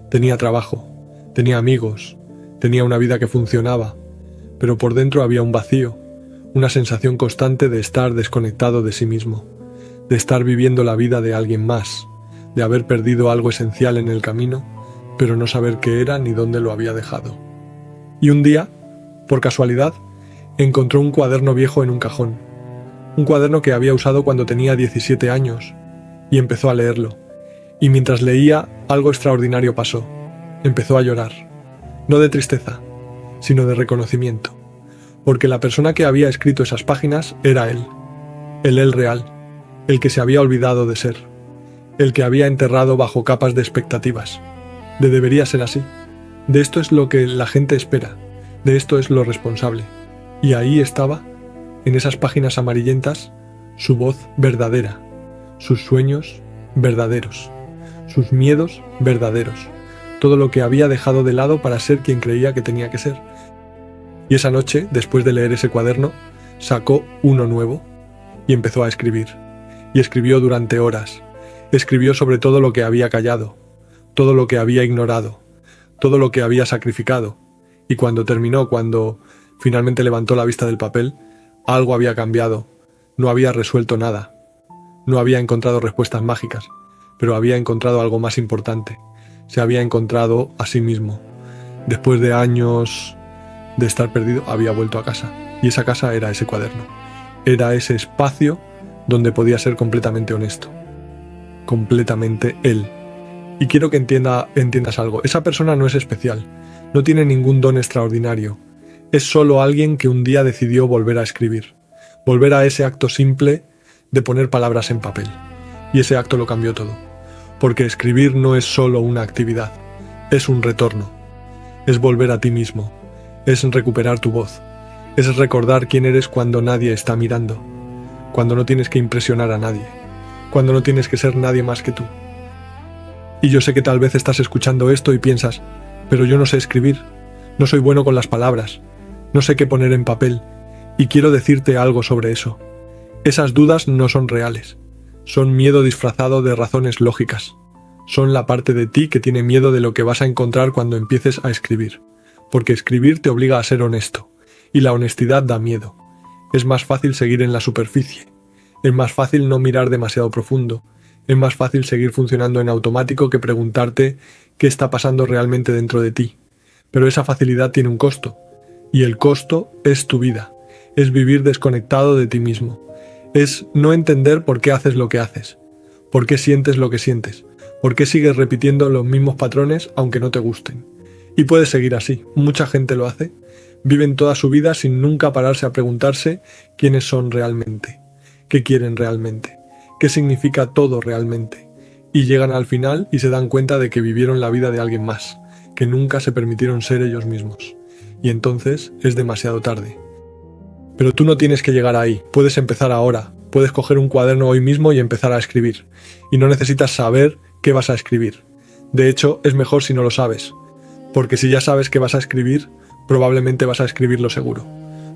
Tenía trabajo, tenía amigos, tenía una vida que funcionaba, pero por dentro había un vacío, una sensación constante de estar desconectado de sí mismo, de estar viviendo la vida de alguien más, de haber perdido algo esencial en el camino, pero no saber qué era ni dónde lo había dejado. Y un día, por casualidad, encontró un cuaderno viejo en un cajón, un cuaderno que había usado cuando tenía 17 años, y empezó a leerlo. Y mientras leía, algo extraordinario pasó. Empezó a llorar, no de tristeza, sino de reconocimiento, porque la persona que había escrito esas páginas era él, el él real, el que se había olvidado de ser, el que había enterrado bajo capas de expectativas, de debería ser así, de esto es lo que la gente espera, de esto es lo responsable. Y ahí estaba, en esas páginas amarillentas, su voz verdadera, sus sueños verdaderos, sus miedos verdaderos, todo lo que había dejado de lado para ser quien creía que tenía que ser. Y esa noche, después de leer ese cuaderno, sacó uno nuevo y empezó a escribir. Y escribió durante horas. Escribió sobre todo lo que había callado, todo lo que había ignorado, todo lo que había sacrificado. Y cuando terminó, cuando finalmente levantó la vista del papel, algo había cambiado. No había resuelto nada. No había encontrado respuestas mágicas, pero había encontrado algo más importante. Se había encontrado a sí mismo. Después de años de estar perdido, había vuelto a casa. Y esa casa era ese cuaderno. Era ese espacio donde podía ser completamente honesto. Completamente él. Y quiero que entiendas algo. Esa persona no es especial. No tiene ningún don extraordinario. Es solo alguien que un día decidió volver a escribir. Volver a ese acto simple de poner palabras en papel. Y ese acto lo cambió todo. Porque escribir no es solo una actividad. Es un retorno. Es volver a ti mismo. Es recuperar tu voz. Es recordar quién eres cuando nadie está mirando. Cuando no tienes que impresionar a nadie. Cuando no tienes que ser nadie más que tú. Y yo sé que tal vez estás escuchando esto y piensas, pero yo no sé escribir. No soy bueno con las palabras. No sé qué poner en papel. Y quiero decirte algo sobre eso. Esas dudas no son reales. Son miedo disfrazado de razones lógicas. Son la parte de ti que tiene miedo de lo que vas a encontrar cuando empieces a escribir. Porque escribir te obliga a ser honesto. Y la honestidad da miedo. Es más fácil seguir en la superficie. Es más fácil no mirar demasiado profundo. Es más fácil seguir funcionando en automático que preguntarte qué está pasando realmente dentro de ti. Pero esa facilidad tiene un costo. Y el costo es tu vida. Es vivir desconectado de ti mismo. Es no entender por qué haces lo que haces. Por qué sientes lo que sientes. Por qué sigues repitiendo los mismos patrones aunque no te gusten. Y puedes seguir así. Mucha gente lo hace. Viven toda su vida sin nunca pararse a preguntarse quiénes son realmente. ¿Qué quieren realmente? ¿Qué significa todo realmente? Y llegan al final y se dan cuenta de que vivieron la vida de alguien más, que nunca se permitieron ser ellos mismos. Y entonces es demasiado tarde. Pero tú no tienes que llegar ahí, puedes empezar ahora, puedes coger un cuaderno hoy mismo y empezar a escribir. Y no necesitas saber qué vas a escribir. De hecho, es mejor si no lo sabes. Porque si ya sabes qué vas a escribir, probablemente vas a escribirlo seguro.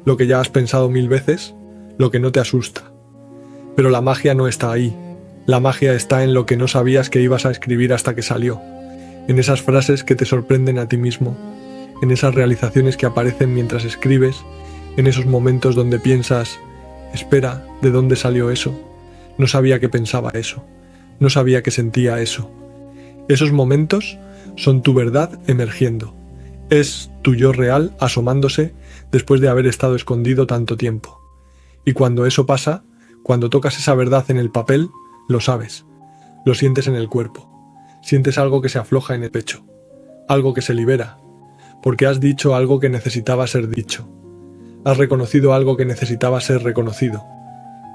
Lo que ya has pensado 1000 veces, lo que no te asusta. Pero la magia no está ahí. La magia está en lo que no sabías que ibas a escribir hasta que salió. En esas frases que te sorprenden a ti mismo. En esas realizaciones que aparecen mientras escribes. En esos momentos donde piensas, espera, ¿de dónde salió eso? No sabía que pensaba eso. No sabía que sentía eso. Esos momentos son tu verdad emergiendo. Es tu yo real asomándose después de haber estado escondido tanto tiempo. Y cuando eso pasa, cuando tocas esa verdad en el papel, lo sabes. Lo sientes en el cuerpo. Sientes algo que se afloja en el pecho. Algo que se libera. Porque has dicho algo que necesitaba ser dicho. Has reconocido algo que necesitaba ser reconocido.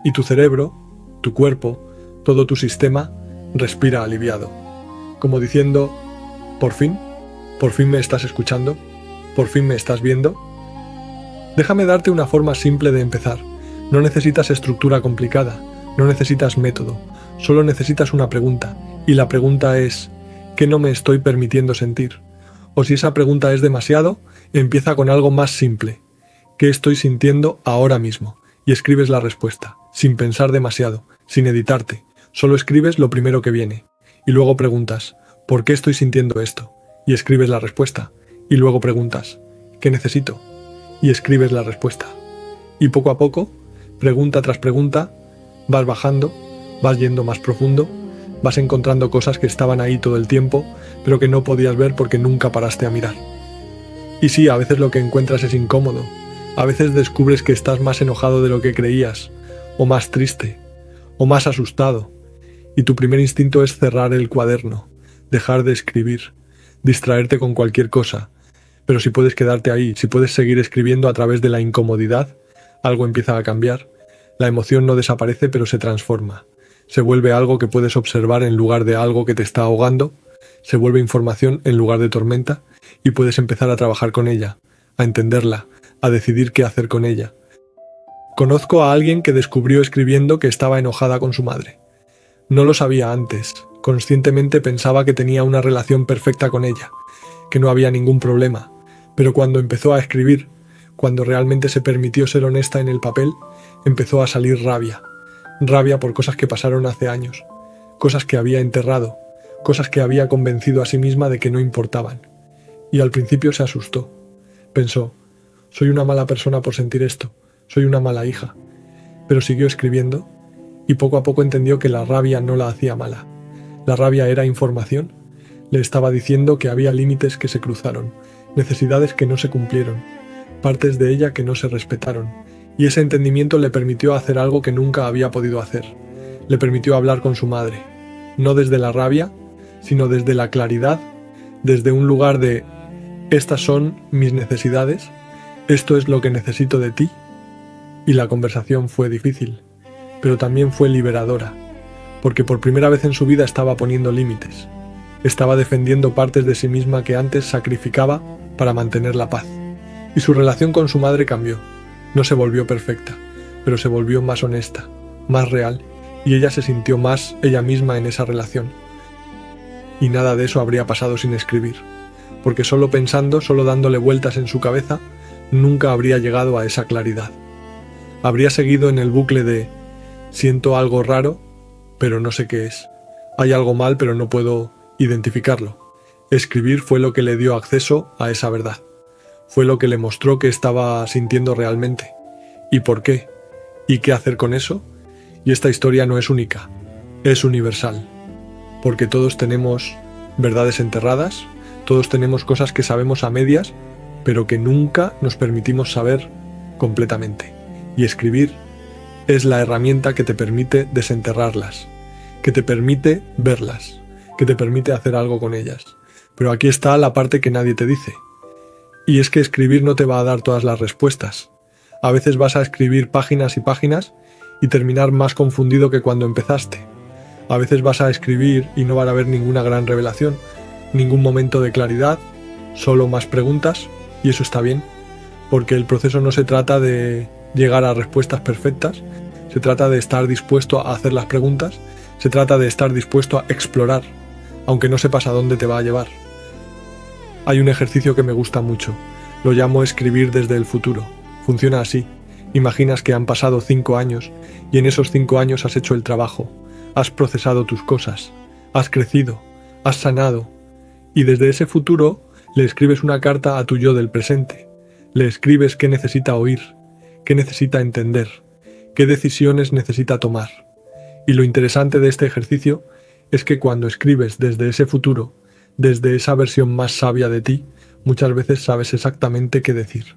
Y tu cerebro, tu cuerpo, todo tu sistema, respira aliviado. Como diciendo, por fin me estás escuchando, por fin me estás viendo. Déjame darte una forma simple de empezar. No necesitas estructura complicada, no necesitas método, solo necesitas una pregunta. Y la pregunta es, ¿qué no me estoy permitiendo sentir? O si esa pregunta es demasiado, empieza con algo más simple. ¿Qué estoy sintiendo ahora mismo? Y escribes la respuesta, sin pensar demasiado, sin editarte. Solo escribes lo primero que viene. Y luego preguntas, ¿por qué estoy sintiendo esto? Y escribes la respuesta. Y luego preguntas, ¿qué necesito? Y escribes la respuesta. Y poco a poco, pregunta tras pregunta, vas bajando, vas yendo más profundo, vas encontrando cosas que estaban ahí todo el tiempo, pero que no podías ver porque nunca paraste a mirar. Y sí, a veces lo que encuentras es incómodo. A veces descubres que estás más enojado de lo que creías, o más triste, o más asustado. Y tu primer instinto es cerrar el cuaderno, dejar de escribir, distraerte con cualquier cosa. Pero si puedes quedarte ahí, si puedes seguir escribiendo a través de la incomodidad, algo empieza a cambiar. La emoción no desaparece, pero se transforma. Se vuelve algo que puedes observar en lugar de algo que te está ahogando. Se vuelve información en lugar de tormenta y puedes empezar a trabajar con ella, a entenderla, a decidir qué hacer con ella. Conozco a alguien que descubrió escribiendo que estaba enojada con su madre. No lo sabía antes. Conscientemente pensaba que tenía una relación perfecta con ella, que no había ningún problema. Pero cuando empezó a escribir, cuando realmente se permitió ser honesta en el papel, empezó a salir rabia. Rabia por cosas que pasaron hace años, cosas que había enterrado, cosas que había convencido a sí misma de que no importaban. Y al principio se asustó. Pensó, soy una mala persona por sentir esto, soy una mala hija. Pero siguió escribiendo y poco a poco entendió que la rabia no la hacía mala. La rabia era información. Le estaba diciendo que había límites que se cruzaron, necesidades que no se cumplieron, partes de ella que no se respetaron. Y ese entendimiento le permitió hacer algo que nunca había podido hacer. Le permitió hablar con su madre, no desde la rabia, sino desde la claridad, desde un lugar de estas son mis necesidades, esto es lo que necesito de ti. Y la conversación fue difícil, pero también fue liberadora, porque por primera vez en su vida estaba poniendo límites. Estaba defendiendo partes de sí misma que antes sacrificaba para mantener la paz. Y su relación con su madre cambió. No se volvió perfecta, pero se volvió más honesta, más real, y ella se sintió más ella misma en esa relación. Y nada de eso habría pasado sin escribir, porque solo pensando, solo dándole vueltas en su cabeza, nunca habría llegado a esa claridad. Habría seguido en el bucle de siento algo raro, pero no sé qué es. Hay algo mal, pero no puedo identificarlo. Escribir fue lo que le dio acceso a esa verdad. Fue lo que le mostró qué estaba sintiendo realmente. ¿Y por qué? ¿Y qué hacer con eso? Y esta historia no es única, es universal. Porque todos tenemos verdades enterradas, todos tenemos cosas que sabemos a medias, pero que nunca nos permitimos saber completamente. Y escribir es la herramienta que te permite desenterrarlas, que te permite verlas, que te permite hacer algo con ellas. Pero aquí está la parte que nadie te dice. Y es que escribir no te va a dar todas las respuestas. A veces vas a escribir páginas y páginas y terminar más confundido que cuando empezaste. A veces vas a escribir y no va a haber ninguna gran revelación, ningún momento de claridad, solo más preguntas, y eso está bien, porque el proceso no se trata de llegar a respuestas perfectas, se trata de estar dispuesto a hacer las preguntas, se trata de estar dispuesto a explorar, aunque no sepas a dónde te va a llevar. Hay un ejercicio que me gusta mucho, lo llamo escribir desde el futuro. Funciona así, imaginas que han pasado 5 años y en esos 5 años has hecho el trabajo, has procesado tus cosas, has crecido, has sanado, y desde ese futuro le escribes una carta a tu yo del presente, le escribes qué necesita oír, qué necesita entender, qué decisiones necesita tomar. Y lo interesante de este ejercicio es que cuando escribes desde ese futuro, desde esa versión más sabia de ti, muchas veces sabes exactamente qué decir.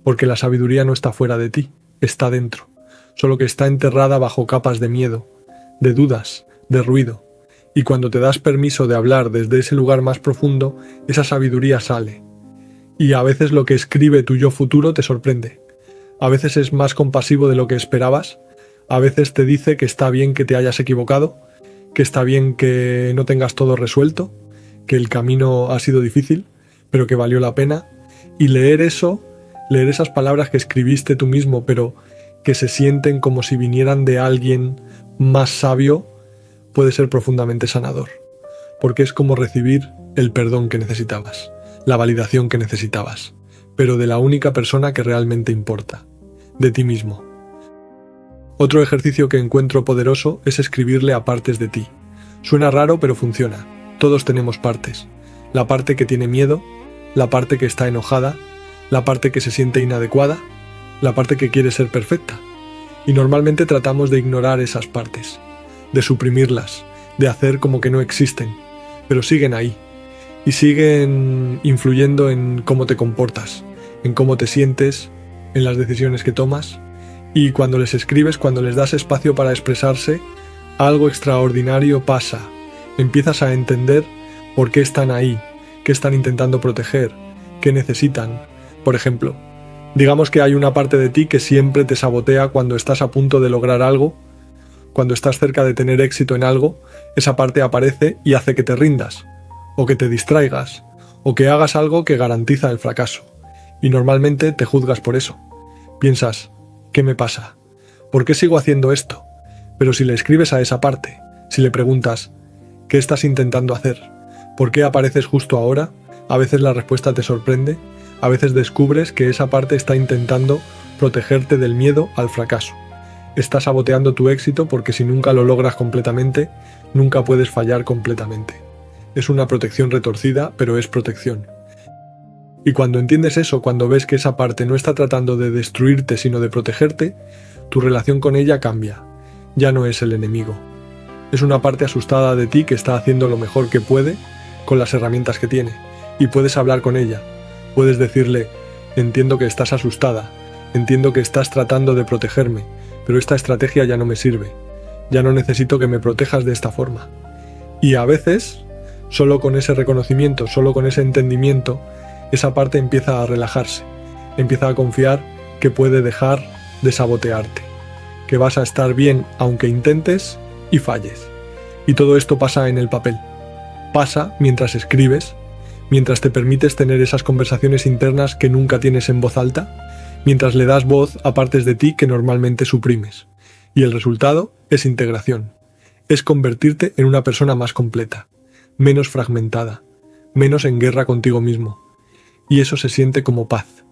Porque la sabiduría no está fuera de ti, está dentro, solo que está enterrada bajo capas de miedo, de dudas, de ruido. Y cuando te das permiso de hablar desde ese lugar más profundo, esa sabiduría sale. Y a veces lo que escribe tu yo futuro te sorprende. A veces es más compasivo de lo que esperabas, a veces te dice que está bien que te hayas equivocado, que está bien que no tengas todo resuelto, que el camino ha sido difícil, pero que valió la pena, y leer eso, leer esas palabras que escribiste tú mismo, pero que se sienten como si vinieran de alguien más sabio, puede ser profundamente sanador, porque es como recibir el perdón que necesitabas. la validación que necesitabas, pero de la única persona que realmente importa, de ti mismo. Otro ejercicio que encuentro poderoso es escribirle a partes de ti. Suena raro, pero funciona. Todos tenemos partes. La parte que tiene miedo, la parte que está enojada, la parte que se siente inadecuada, la parte que quiere ser perfecta. Y normalmente tratamos de ignorar esas partes, de suprimirlas, de hacer como que no existen, pero siguen ahí. Y siguen influyendo en cómo te comportas, en cómo te sientes, en las decisiones que tomas. Y cuando les escribes, cuando les das espacio para expresarse, algo extraordinario pasa. Empiezas a entender por qué están ahí, qué están intentando proteger, qué necesitan. Por ejemplo, digamos que hay una parte de ti que siempre te sabotea cuando estás a punto de lograr algo, cuando estás cerca de tener éxito en algo, esa parte aparece y hace que te rindas, o que te distraigas, o que hagas algo que garantiza el fracaso. Y normalmente te juzgas por eso. Piensas, ¿qué me pasa? ¿Por qué sigo haciendo esto? Pero si le escribes a esa parte, si le preguntas, ¿qué estás intentando hacer? ¿Por qué apareces justo ahora? A veces la respuesta te sorprende, a veces descubres que esa parte está intentando protegerte del miedo al fracaso. Está saboteando tu éxito porque si nunca lo logras completamente, nunca puedes fallar completamente. Es una protección retorcida, pero es protección. Y cuando entiendes eso, cuando ves que esa parte no está tratando de destruirte sino de protegerte, tu relación con ella cambia. Ya no es el enemigo. Es una parte asustada de ti que está haciendo lo mejor que puede con las herramientas que tiene. Y puedes hablar con ella. Puedes decirle, entiendo que estás asustada, entiendo que estás tratando de protegerme, pero esta estrategia ya no me sirve. Ya no necesito que me protejas de esta forma. Y a veces, solo con ese reconocimiento, solo con ese entendimiento, esa parte empieza a relajarse, empieza a confiar que puede dejar de sabotearte, que vas a estar bien aunque intentes y falles. Y todo esto pasa en el papel. Pasa mientras escribes, mientras te permites tener esas conversaciones internas que nunca tienes en voz alta, mientras le das voz a partes de ti que normalmente suprimes. Y el resultado es integración. Es convertirte en una persona más completa, menos fragmentada, menos en guerra contigo mismo. Y eso se siente como paz.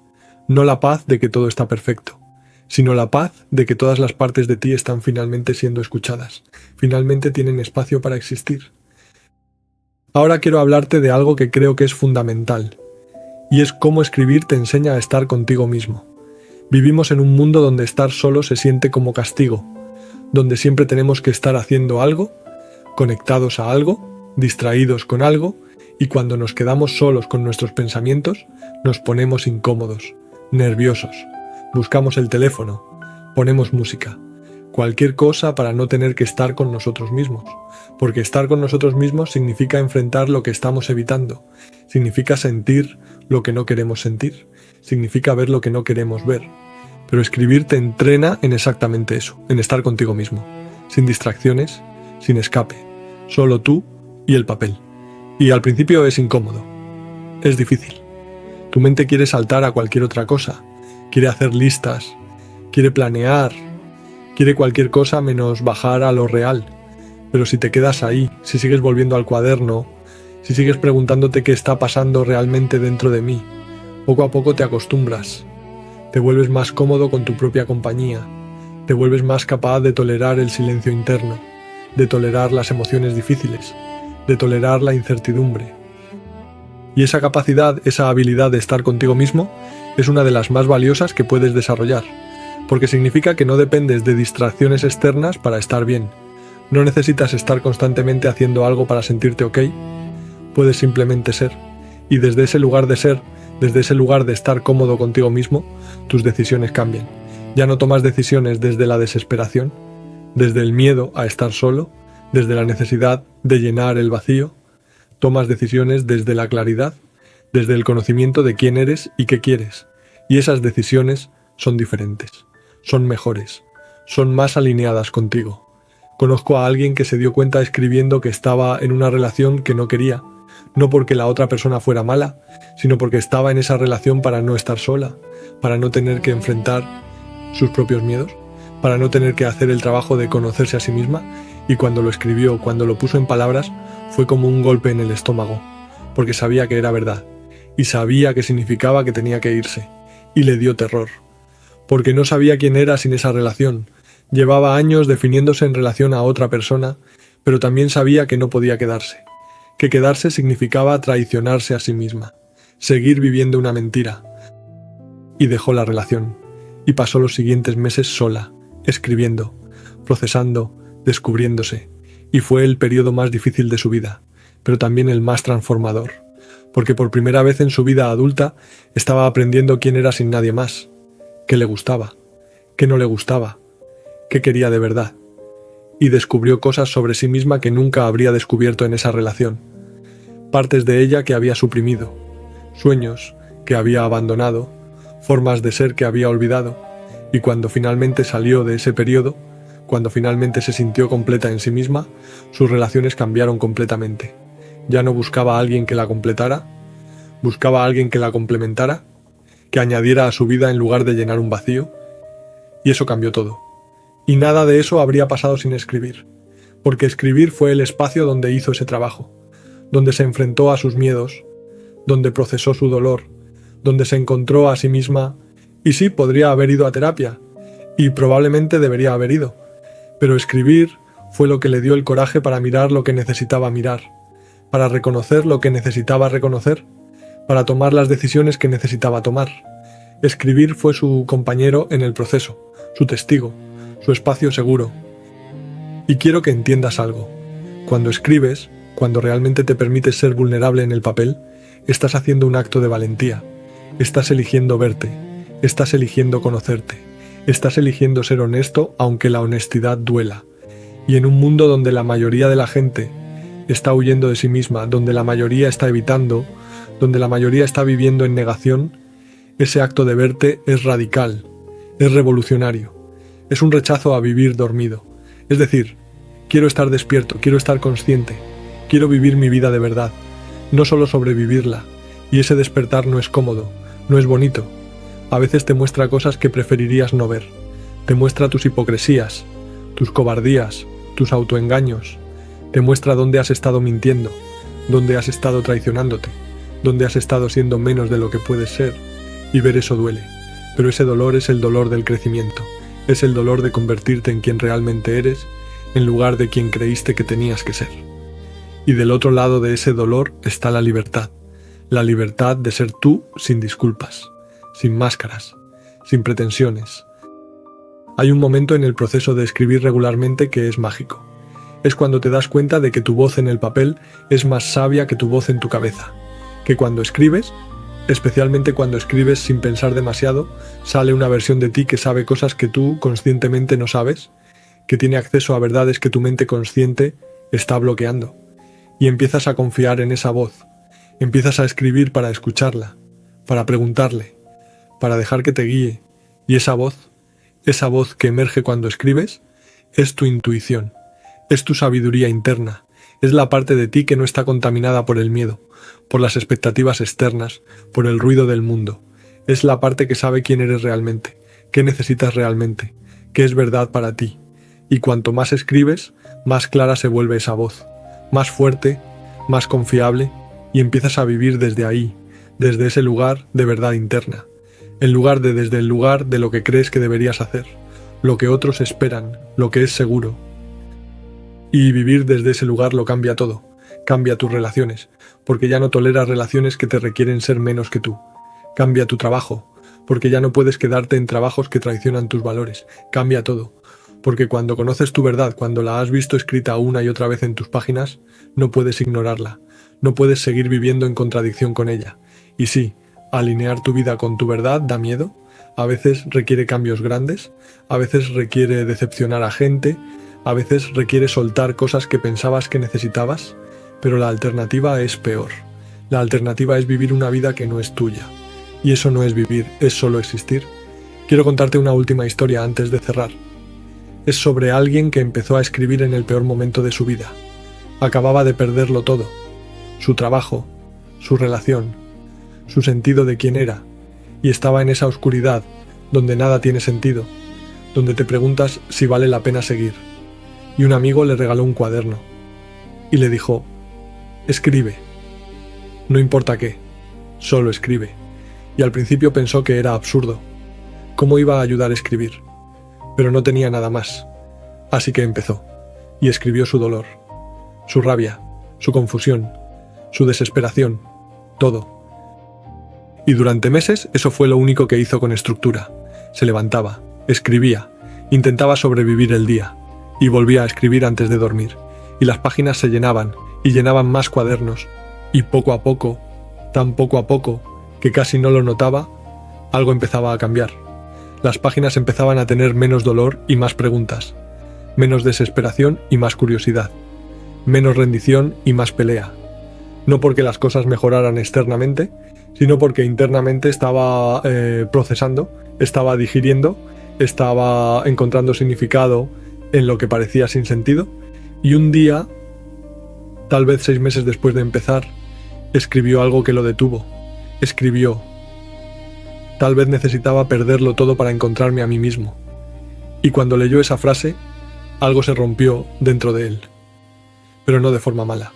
No la paz de que todo está perfecto, sino la paz de que todas las partes de ti están finalmente siendo escuchadas, finalmente tienen espacio para existir. Ahora quiero hablarte de algo que creo que es fundamental, y es cómo escribir te enseña a estar contigo mismo. Vivimos en un mundo donde estar solo se siente como castigo, donde siempre tenemos que estar haciendo algo, conectados a algo, distraídos con algo, y cuando nos quedamos solos con nuestros pensamientos, nos ponemos incómodos, nerviosos, buscamos el teléfono, ponemos música, cualquier cosa para no tener que estar con nosotros mismos, porque estar con nosotros mismos significa enfrentar lo que estamos evitando, significa sentir lo que no queremos sentir, significa ver lo que no queremos ver. Pero escribir te entrena en exactamente eso, en estar contigo mismo, sin distracciones, sin escape, solo tú y el papel. Y al principio es incómodo, es difícil. Tu mente quiere saltar a cualquier otra cosa, quiere hacer listas, quiere planear, quiere cualquier cosa menos bajar a lo real. Pero si te quedas ahí, si sigues volviendo al cuaderno, si sigues preguntándote qué está pasando realmente dentro de mí, poco a poco te acostumbras, te vuelves más cómodo con tu propia compañía, te vuelves más capaz de tolerar el silencio interno, de tolerar las emociones difíciles, de tolerar la incertidumbre. Y esa capacidad, esa habilidad de estar contigo mismo, es una de las más valiosas que puedes desarrollar, porque significa que no dependes de distracciones externas para estar bien. No necesitas estar constantemente haciendo algo para sentirte ok, puedes simplemente ser, y desde ese lugar de ser, desde ese lugar de estar cómodo contigo mismo, tus decisiones cambian. Ya no tomas decisiones desde la desesperación, desde el miedo a estar solo, desde la necesidad de llenar el vacío, tomas decisiones desde la claridad, desde el conocimiento de quién eres y qué quieres, y esas decisiones son diferentes, son mejores, son más alineadas contigo. Conozco a alguien que se dio cuenta escribiendo que estaba en una relación que no quería, no porque la otra persona fuera mala, sino porque estaba en esa relación para no estar sola, para no tener que enfrentar sus propios miedos, para no tener que hacer el trabajo de conocerse a sí misma, y cuando lo escribió, cuando lo puso en palabras, fue como un golpe en el estómago, porque sabía que era verdad, y sabía que significaba que tenía que irse, y le dio terror, porque no sabía quién era sin esa relación. Llevaba años definiéndose en relación a otra persona, pero también sabía que no podía quedarse, que quedarse significaba traicionarse a sí misma, seguir viviendo una mentira. Y dejó la relación, y pasó los siguientes meses sola, escribiendo, procesando, descubriéndose, y fue el periodo más difícil de su vida, pero también el más transformador, porque por primera vez en su vida adulta estaba aprendiendo quién era sin nadie más, qué le gustaba, qué no le gustaba, qué quería de verdad, y descubrió cosas sobre sí misma que nunca habría descubierto en esa relación, partes de ella que había suprimido, sueños que había abandonado, formas de ser que había olvidado, y cuando finalmente salió de ese periodo, cuando finalmente se sintió completa en sí misma, sus relaciones cambiaron completamente. Ya no buscaba a alguien que la completara, buscaba a alguien que la complementara, que añadiera a su vida en lugar de llenar un vacío, y eso cambió todo. Y nada de eso habría pasado sin escribir, porque escribir fue el espacio donde hizo ese trabajo, donde se enfrentó a sus miedos, donde procesó su dolor, donde se encontró a sí misma, y sí, podría haber ido a terapia, y probablemente debería haber ido, pero escribir fue lo que le dio el coraje para mirar lo que necesitaba mirar, para reconocer lo que necesitaba reconocer, para tomar las decisiones que necesitaba tomar. Escribir fue su compañero en el proceso, su testigo, su espacio seguro. Y quiero que entiendas algo. Cuando escribes, cuando realmente te permites ser vulnerable en el papel, estás haciendo un acto de valentía. Estás eligiendo verte, estás eligiendo conocerte, estás eligiendo ser honesto aunque la honestidad duela. Y en un mundo donde la mayoría de la gente está huyendo de sí misma, donde la mayoría está evitando, donde la mayoría está viviendo en negación, ese acto de verte es radical, es revolucionario, es un rechazo a vivir dormido. Es decir, quiero estar despierto, quiero estar consciente, quiero vivir mi vida de verdad, no solo sobrevivirla, y ese despertar no es cómodo, no es bonito. A veces te muestra cosas que preferirías no ver, te muestra tus hipocresías, tus cobardías, tus autoengaños, te muestra dónde has estado mintiendo, dónde has estado traicionándote, dónde has estado siendo menos de lo que puedes ser, y ver eso duele, pero ese dolor es el dolor del crecimiento, es el dolor de convertirte en quien realmente eres, en lugar de quien creíste que tenías que ser. Y del otro lado de ese dolor está la libertad de ser tú sin disculpas, sin máscaras, sin pretensiones. Hay un momento en el proceso de escribir regularmente que es mágico. Es cuando te das cuenta de que tu voz en el papel es más sabia que tu voz en tu cabeza, que cuando escribes, especialmente cuando escribes sin pensar demasiado, sale una versión de ti que sabe cosas que tú conscientemente no sabes, que tiene acceso a verdades que tu mente consciente está bloqueando. Y empiezas a confiar en esa voz, empiezas a escribir para escucharla, para preguntarle, para dejar que te guíe, y esa voz que emerge cuando escribes, es tu intuición, es tu sabiduría interna, es la parte de ti que no está contaminada por el miedo, por las expectativas externas, por el ruido del mundo. Es la parte que sabe quién eres realmente, qué necesitas realmente, qué es verdad para ti. Y cuanto más escribes, más clara se vuelve esa voz, más fuerte, más confiable, y empiezas a vivir desde ahí, desde ese lugar de verdad interna, desde el lugar de lo que crees que deberías hacer, lo que otros esperan, lo que es seguro. Y vivir desde ese lugar lo cambia todo, cambia tus relaciones, porque ya no toleras relaciones que te requieren ser menos que tú. Cambia tu trabajo, porque ya no puedes quedarte en trabajos que traicionan tus valores. Cambia todo, porque cuando conoces tu verdad, cuando la has visto escrita una y otra vez en tus páginas, no puedes ignorarla, no puedes seguir viviendo en contradicción con ella. Y sí, alinear tu vida con tu verdad da miedo, a veces requiere cambios grandes, a veces requiere decepcionar a gente, a veces requiere soltar cosas que pensabas que necesitabas, pero la alternativa es peor. La alternativa es vivir una vida que no es tuya. Y eso no es vivir, es solo existir. Quiero contarte una última historia antes de cerrar. Es sobre alguien que empezó a escribir en el peor momento de su vida. Acababa de perderlo todo. Su trabajo, su relación, su sentido de quién era. Y estaba en esa oscuridad, donde nada tiene sentido, donde te preguntas si vale la pena seguir. Y un amigo le regaló un cuaderno. Y le dijo: escribe, no importa qué, solo escribe. Y al principio pensó que era absurdo. ¿Cómo iba a ayudar a escribir? Pero no tenía nada más. Así que empezó. Y escribió su dolor, su rabia, su confusión, su desesperación, todo. Y durante meses eso fue lo único que hizo con estructura. Se levantaba, escribía, intentaba sobrevivir el día, y volvía a escribir antes de dormir. Y las páginas se llenaban, y llenaban más cuadernos, y poco a poco, tan poco a poco, que casi no lo notaba, algo empezaba a cambiar. Las páginas empezaban a tener menos dolor y más preguntas, menos desesperación y más curiosidad, menos rendición y más pelea. No porque las cosas mejoraran externamente, sino porque internamente estaba procesando, estaba digiriendo, estaba encontrando significado en lo que parecía sin sentido, y un día, tal vez 6 meses después de empezar, escribió algo que lo detuvo. Escribió: tal vez necesitaba perderlo todo para encontrarme a mí mismo. Y cuando leyó esa frase, algo se rompió dentro de él. Pero no de forma mala.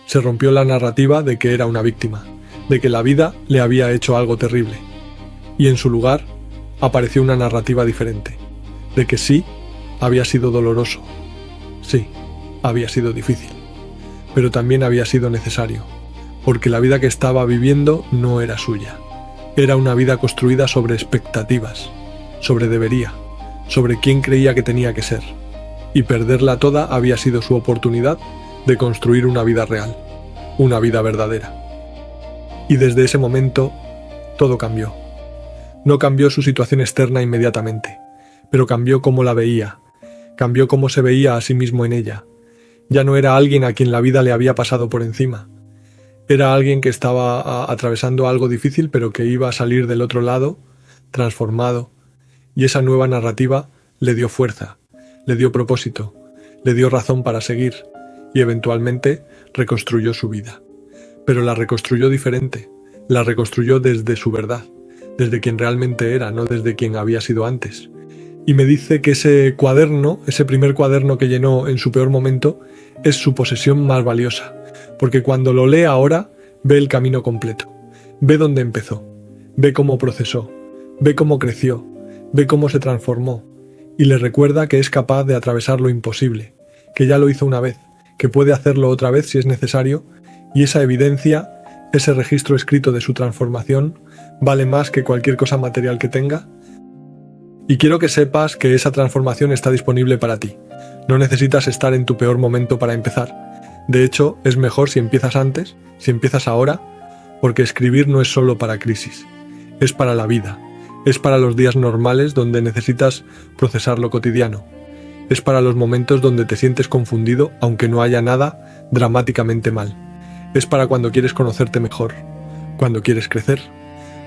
Se rompió la narrativa de que era una víctima, de que la vida le había hecho algo terrible. Y en su lugar, apareció una narrativa diferente, de que sí, había sido doloroso. Sí, había sido difícil. Pero también había sido necesario, porque la vida que estaba viviendo no era suya. Era una vida construida sobre expectativas, sobre debería, sobre quién creía que tenía que ser. Y perderla toda había sido su oportunidad de construir una vida real, una vida verdadera. Y desde ese momento, todo cambió. No cambió su situación externa inmediatamente, pero cambió cómo la veía, cambió cómo se veía a sí mismo en ella. Ya no era alguien a quien la vida le había pasado por encima. Era alguien que estaba atravesando algo difícil, pero que iba a salir del otro lado, transformado. Y esa nueva narrativa le dio fuerza, le dio propósito, le dio razón para seguir, y eventualmente reconstruyó su vida. Pero la reconstruyó diferente, la reconstruyó desde su verdad, desde quien realmente era, no desde quien había sido antes. Y me dice que ese cuaderno, ese primer cuaderno que llenó en su peor momento, es su posesión más valiosa, porque cuando lo lee ahora, ve el camino completo, ve dónde empezó, ve cómo procesó, ve cómo creció, ve cómo se transformó, y le recuerda que es capaz de atravesar lo imposible, que ya lo hizo una vez, que puede hacerlo otra vez si es necesario, y esa evidencia, ese registro escrito de su transformación, vale más que cualquier cosa material que tenga. Y quiero que sepas que esa transformación está disponible para ti. No necesitas estar en tu peor momento para empezar. De hecho, es mejor si empiezas antes, si empiezas ahora, porque escribir no es solo para crisis, es para la vida, es para los días normales donde necesitas procesar lo cotidiano, es para los momentos donde te sientes confundido aunque no haya nada dramáticamente mal, es para cuando quieres conocerte mejor, cuando quieres crecer,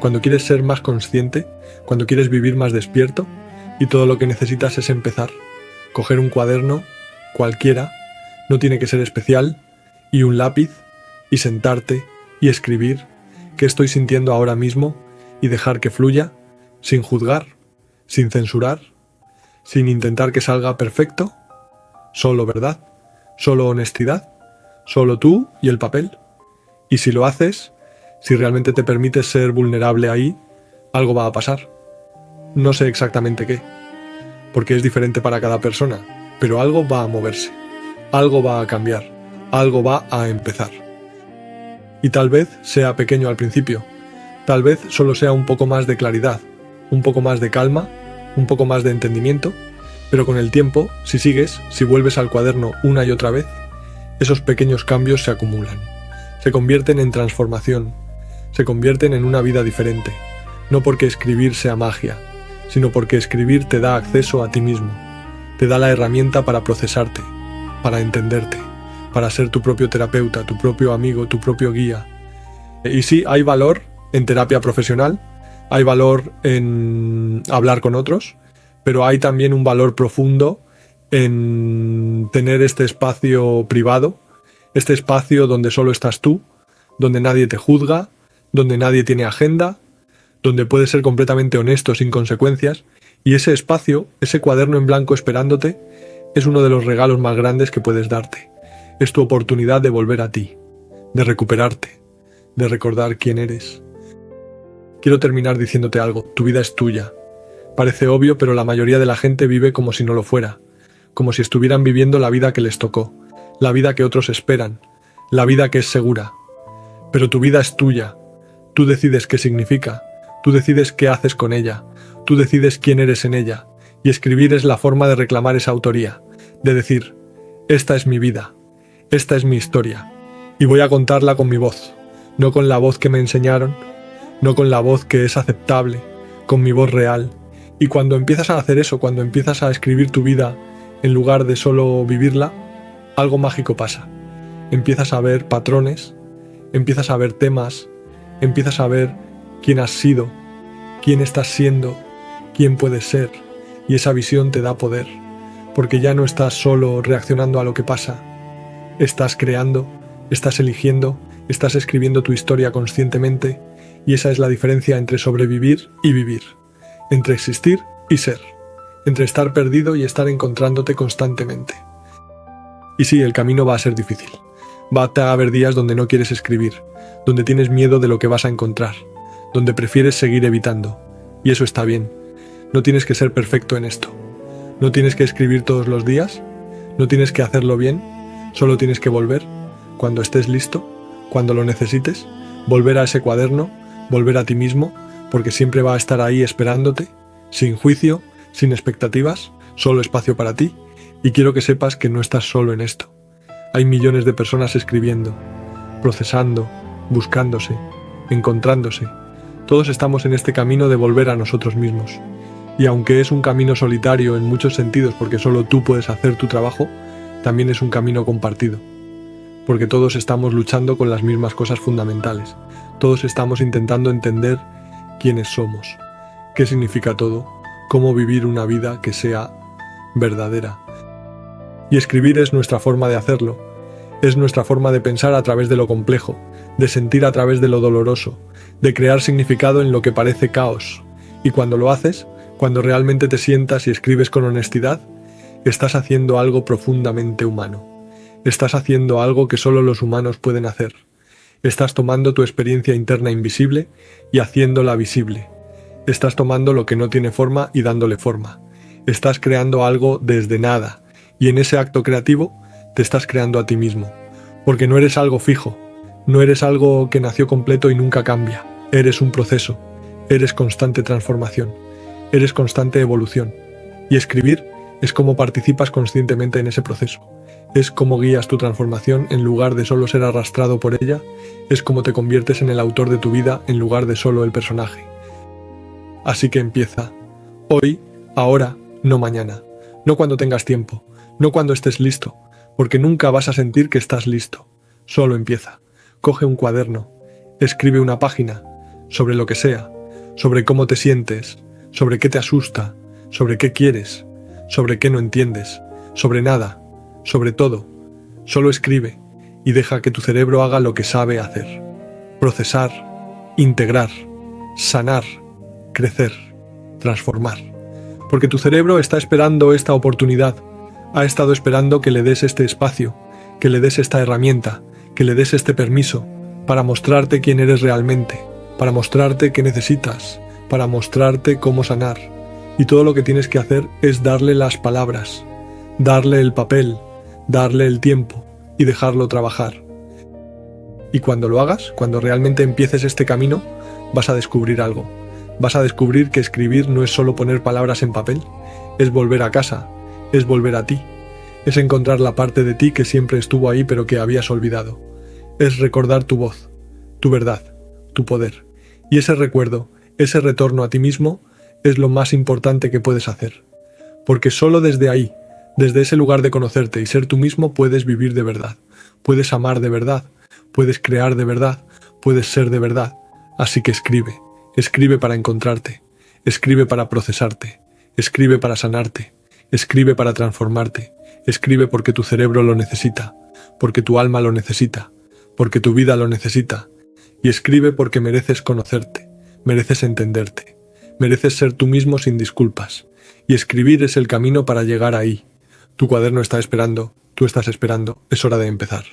cuando quieres ser más consciente, cuando quieres vivir más despierto, y todo lo que necesitas es empezar, coger un cuaderno, cualquiera, no tiene que ser especial, y un lápiz, y sentarte, y escribir qué estoy sintiendo ahora mismo, y dejar que fluya, sin juzgar, sin censurar, sin intentar que salga perfecto, solo verdad, solo honestidad, solo tú y el papel. Y si lo haces, si realmente te permites ser vulnerable ahí, algo va a pasar. No sé exactamente qué, porque es diferente para cada persona, pero algo va a moverse, algo va a cambiar, algo va a empezar. Y tal vez sea pequeño al principio, tal vez solo sea un poco más de claridad, un poco más de calma, un poco más de entendimiento, pero con el tiempo, si sigues, si vuelves al cuaderno una y otra vez, esos pequeños cambios se acumulan, se convierten en transformación, se convierten en una vida diferente, no porque escribir sea magia, sino porque escribir te da acceso a ti mismo, te da la herramienta para procesarte, para entenderte, para ser tu propio terapeuta, tu propio amigo, tu propio guía. Y sí, hay valor en terapia profesional, hay valor en hablar con otros, pero hay también un valor profundo en tener este espacio privado, este espacio donde solo estás tú, donde nadie te juzga, donde nadie tiene agenda, donde puedes ser completamente honesto sin consecuencias, y ese espacio, ese cuaderno en blanco esperándote, es uno de los regalos más grandes que puedes darte. Es tu oportunidad de volver a ti, de recuperarte, de recordar quién eres, quiero terminar diciéndote algo. Tu vida es tuya. Parece obvio, pero la mayoría de la gente vive como si no lo fuera, como si estuvieran viviendo la vida que les tocó, la vida que otros esperan, la vida que es segura. Pero tu vida es tuya. Tú decides qué significa, tú decides qué haces con ella, tú decides quién eres en ella, y escribir es la forma de reclamar esa autoría, de decir, esta es mi vida, esta es mi historia, y voy a contarla con mi voz, no con la voz que me enseñaron, no con la voz que es aceptable, con mi voz real. Y cuando empiezas a hacer eso, cuando empiezas a escribir tu vida en lugar de solo vivirla, algo mágico pasa. Empiezas a ver patrones, empiezas a ver temas, empiezas a ver quién has sido, quién estás siendo, quién puedes ser, y esa visión te da poder, porque ya no estás solo reaccionando a lo que pasa, estás creando, estás eligiendo, estás escribiendo tu historia conscientemente, y esa es la diferencia entre sobrevivir y vivir, entre existir y ser, entre estar perdido y estar encontrándote constantemente. Y sí, el camino va a ser difícil. Va a haber días donde no quieres escribir, donde tienes miedo de lo que vas a encontrar, donde prefieres seguir evitando. Y eso está bien. No tienes que ser perfecto en esto. No tienes que escribir todos los días, no tienes que hacerlo bien, solo tienes que volver, cuando estés listo, cuando lo necesites, volver a ese cuaderno, volver a ti mismo, porque siempre va a estar ahí esperándote, sin juicio, sin expectativas, solo espacio para ti, y quiero que sepas que no estás solo en esto. Hay millones de personas escribiendo, procesando, buscándose, encontrándose. Todos estamos en este camino de volver a nosotros mismos. Y aunque es un camino solitario en muchos sentidos porque solo tú puedes hacer tu trabajo, también es un camino compartido. Porque todos estamos luchando con las mismas cosas fundamentales. Todos estamos intentando entender quiénes somos, qué significa todo, cómo vivir una vida que sea verdadera. Y escribir es nuestra forma de hacerlo. Es nuestra forma de pensar a través de lo complejo, de sentir a través de lo doloroso, de crear significado en lo que parece caos. Y cuando lo haces, cuando realmente te sientas y escribes con honestidad, estás haciendo algo profundamente humano. Estás haciendo algo que solo los humanos pueden hacer. Estás tomando tu experiencia interna invisible y haciéndola visible. Estás tomando lo que no tiene forma y dándole forma. Estás creando algo desde nada. Y en ese acto creativo te estás creando a ti mismo. Porque no eres algo fijo. No eres algo que nació completo y nunca cambia. Eres un proceso. Eres constante transformación. Eres constante evolución. Y escribir es como participas conscientemente en ese proceso. Es como guías tu transformación en lugar de solo ser arrastrado por ella. Es como te conviertes en el autor de tu vida en lugar de solo el personaje. Así que empieza. Hoy, ahora, no mañana. No cuando tengas tiempo. No cuando estés listo. Porque nunca vas a sentir que estás listo. Solo empieza. Coge un cuaderno. Escribe una página. Sobre lo que sea. Sobre cómo te sientes. Sobre qué te asusta. Sobre qué quieres. Sobre qué no entiendes. Sobre nada. Sobre todo. Solo escribe. Y deja que tu cerebro haga lo que sabe hacer. Procesar. Integrar. Sanar. Crecer. Transformar. Porque tu cerebro está esperando esta oportunidad. Ha estado esperando que le des este espacio, que le des esta herramienta, que le des este permiso, para mostrarte quién eres realmente, para mostrarte qué necesitas, para mostrarte cómo sanar. Y todo lo que tienes que hacer es darle las palabras, darle el papel, darle el tiempo y dejarlo trabajar. Y cuando lo hagas, cuando realmente empieces este camino, vas a descubrir algo. Vas a descubrir que escribir no es solo poner palabras en papel, es volver a casa, es volver a ti, es encontrar la parte de ti que siempre estuvo ahí pero que habías olvidado, es recordar tu voz, tu verdad, tu poder. Y ese recuerdo, ese retorno a ti mismo, es lo más importante que puedes hacer. Porque solo desde ahí, desde ese lugar de conocerte y ser tú mismo, puedes vivir de verdad, puedes amar de verdad, puedes crear de verdad, puedes ser de verdad. Así que escribe, escribe para encontrarte, escribe para procesarte, escribe para sanarte, escribe para transformarte, escribe porque tu cerebro lo necesita, porque tu alma lo necesita, porque tu vida lo necesita, y escribe porque mereces conocerte, mereces entenderte, mereces ser tú mismo sin disculpas, y escribir es el camino para llegar ahí. Tu cuaderno está esperando, tú estás esperando, es hora de empezar.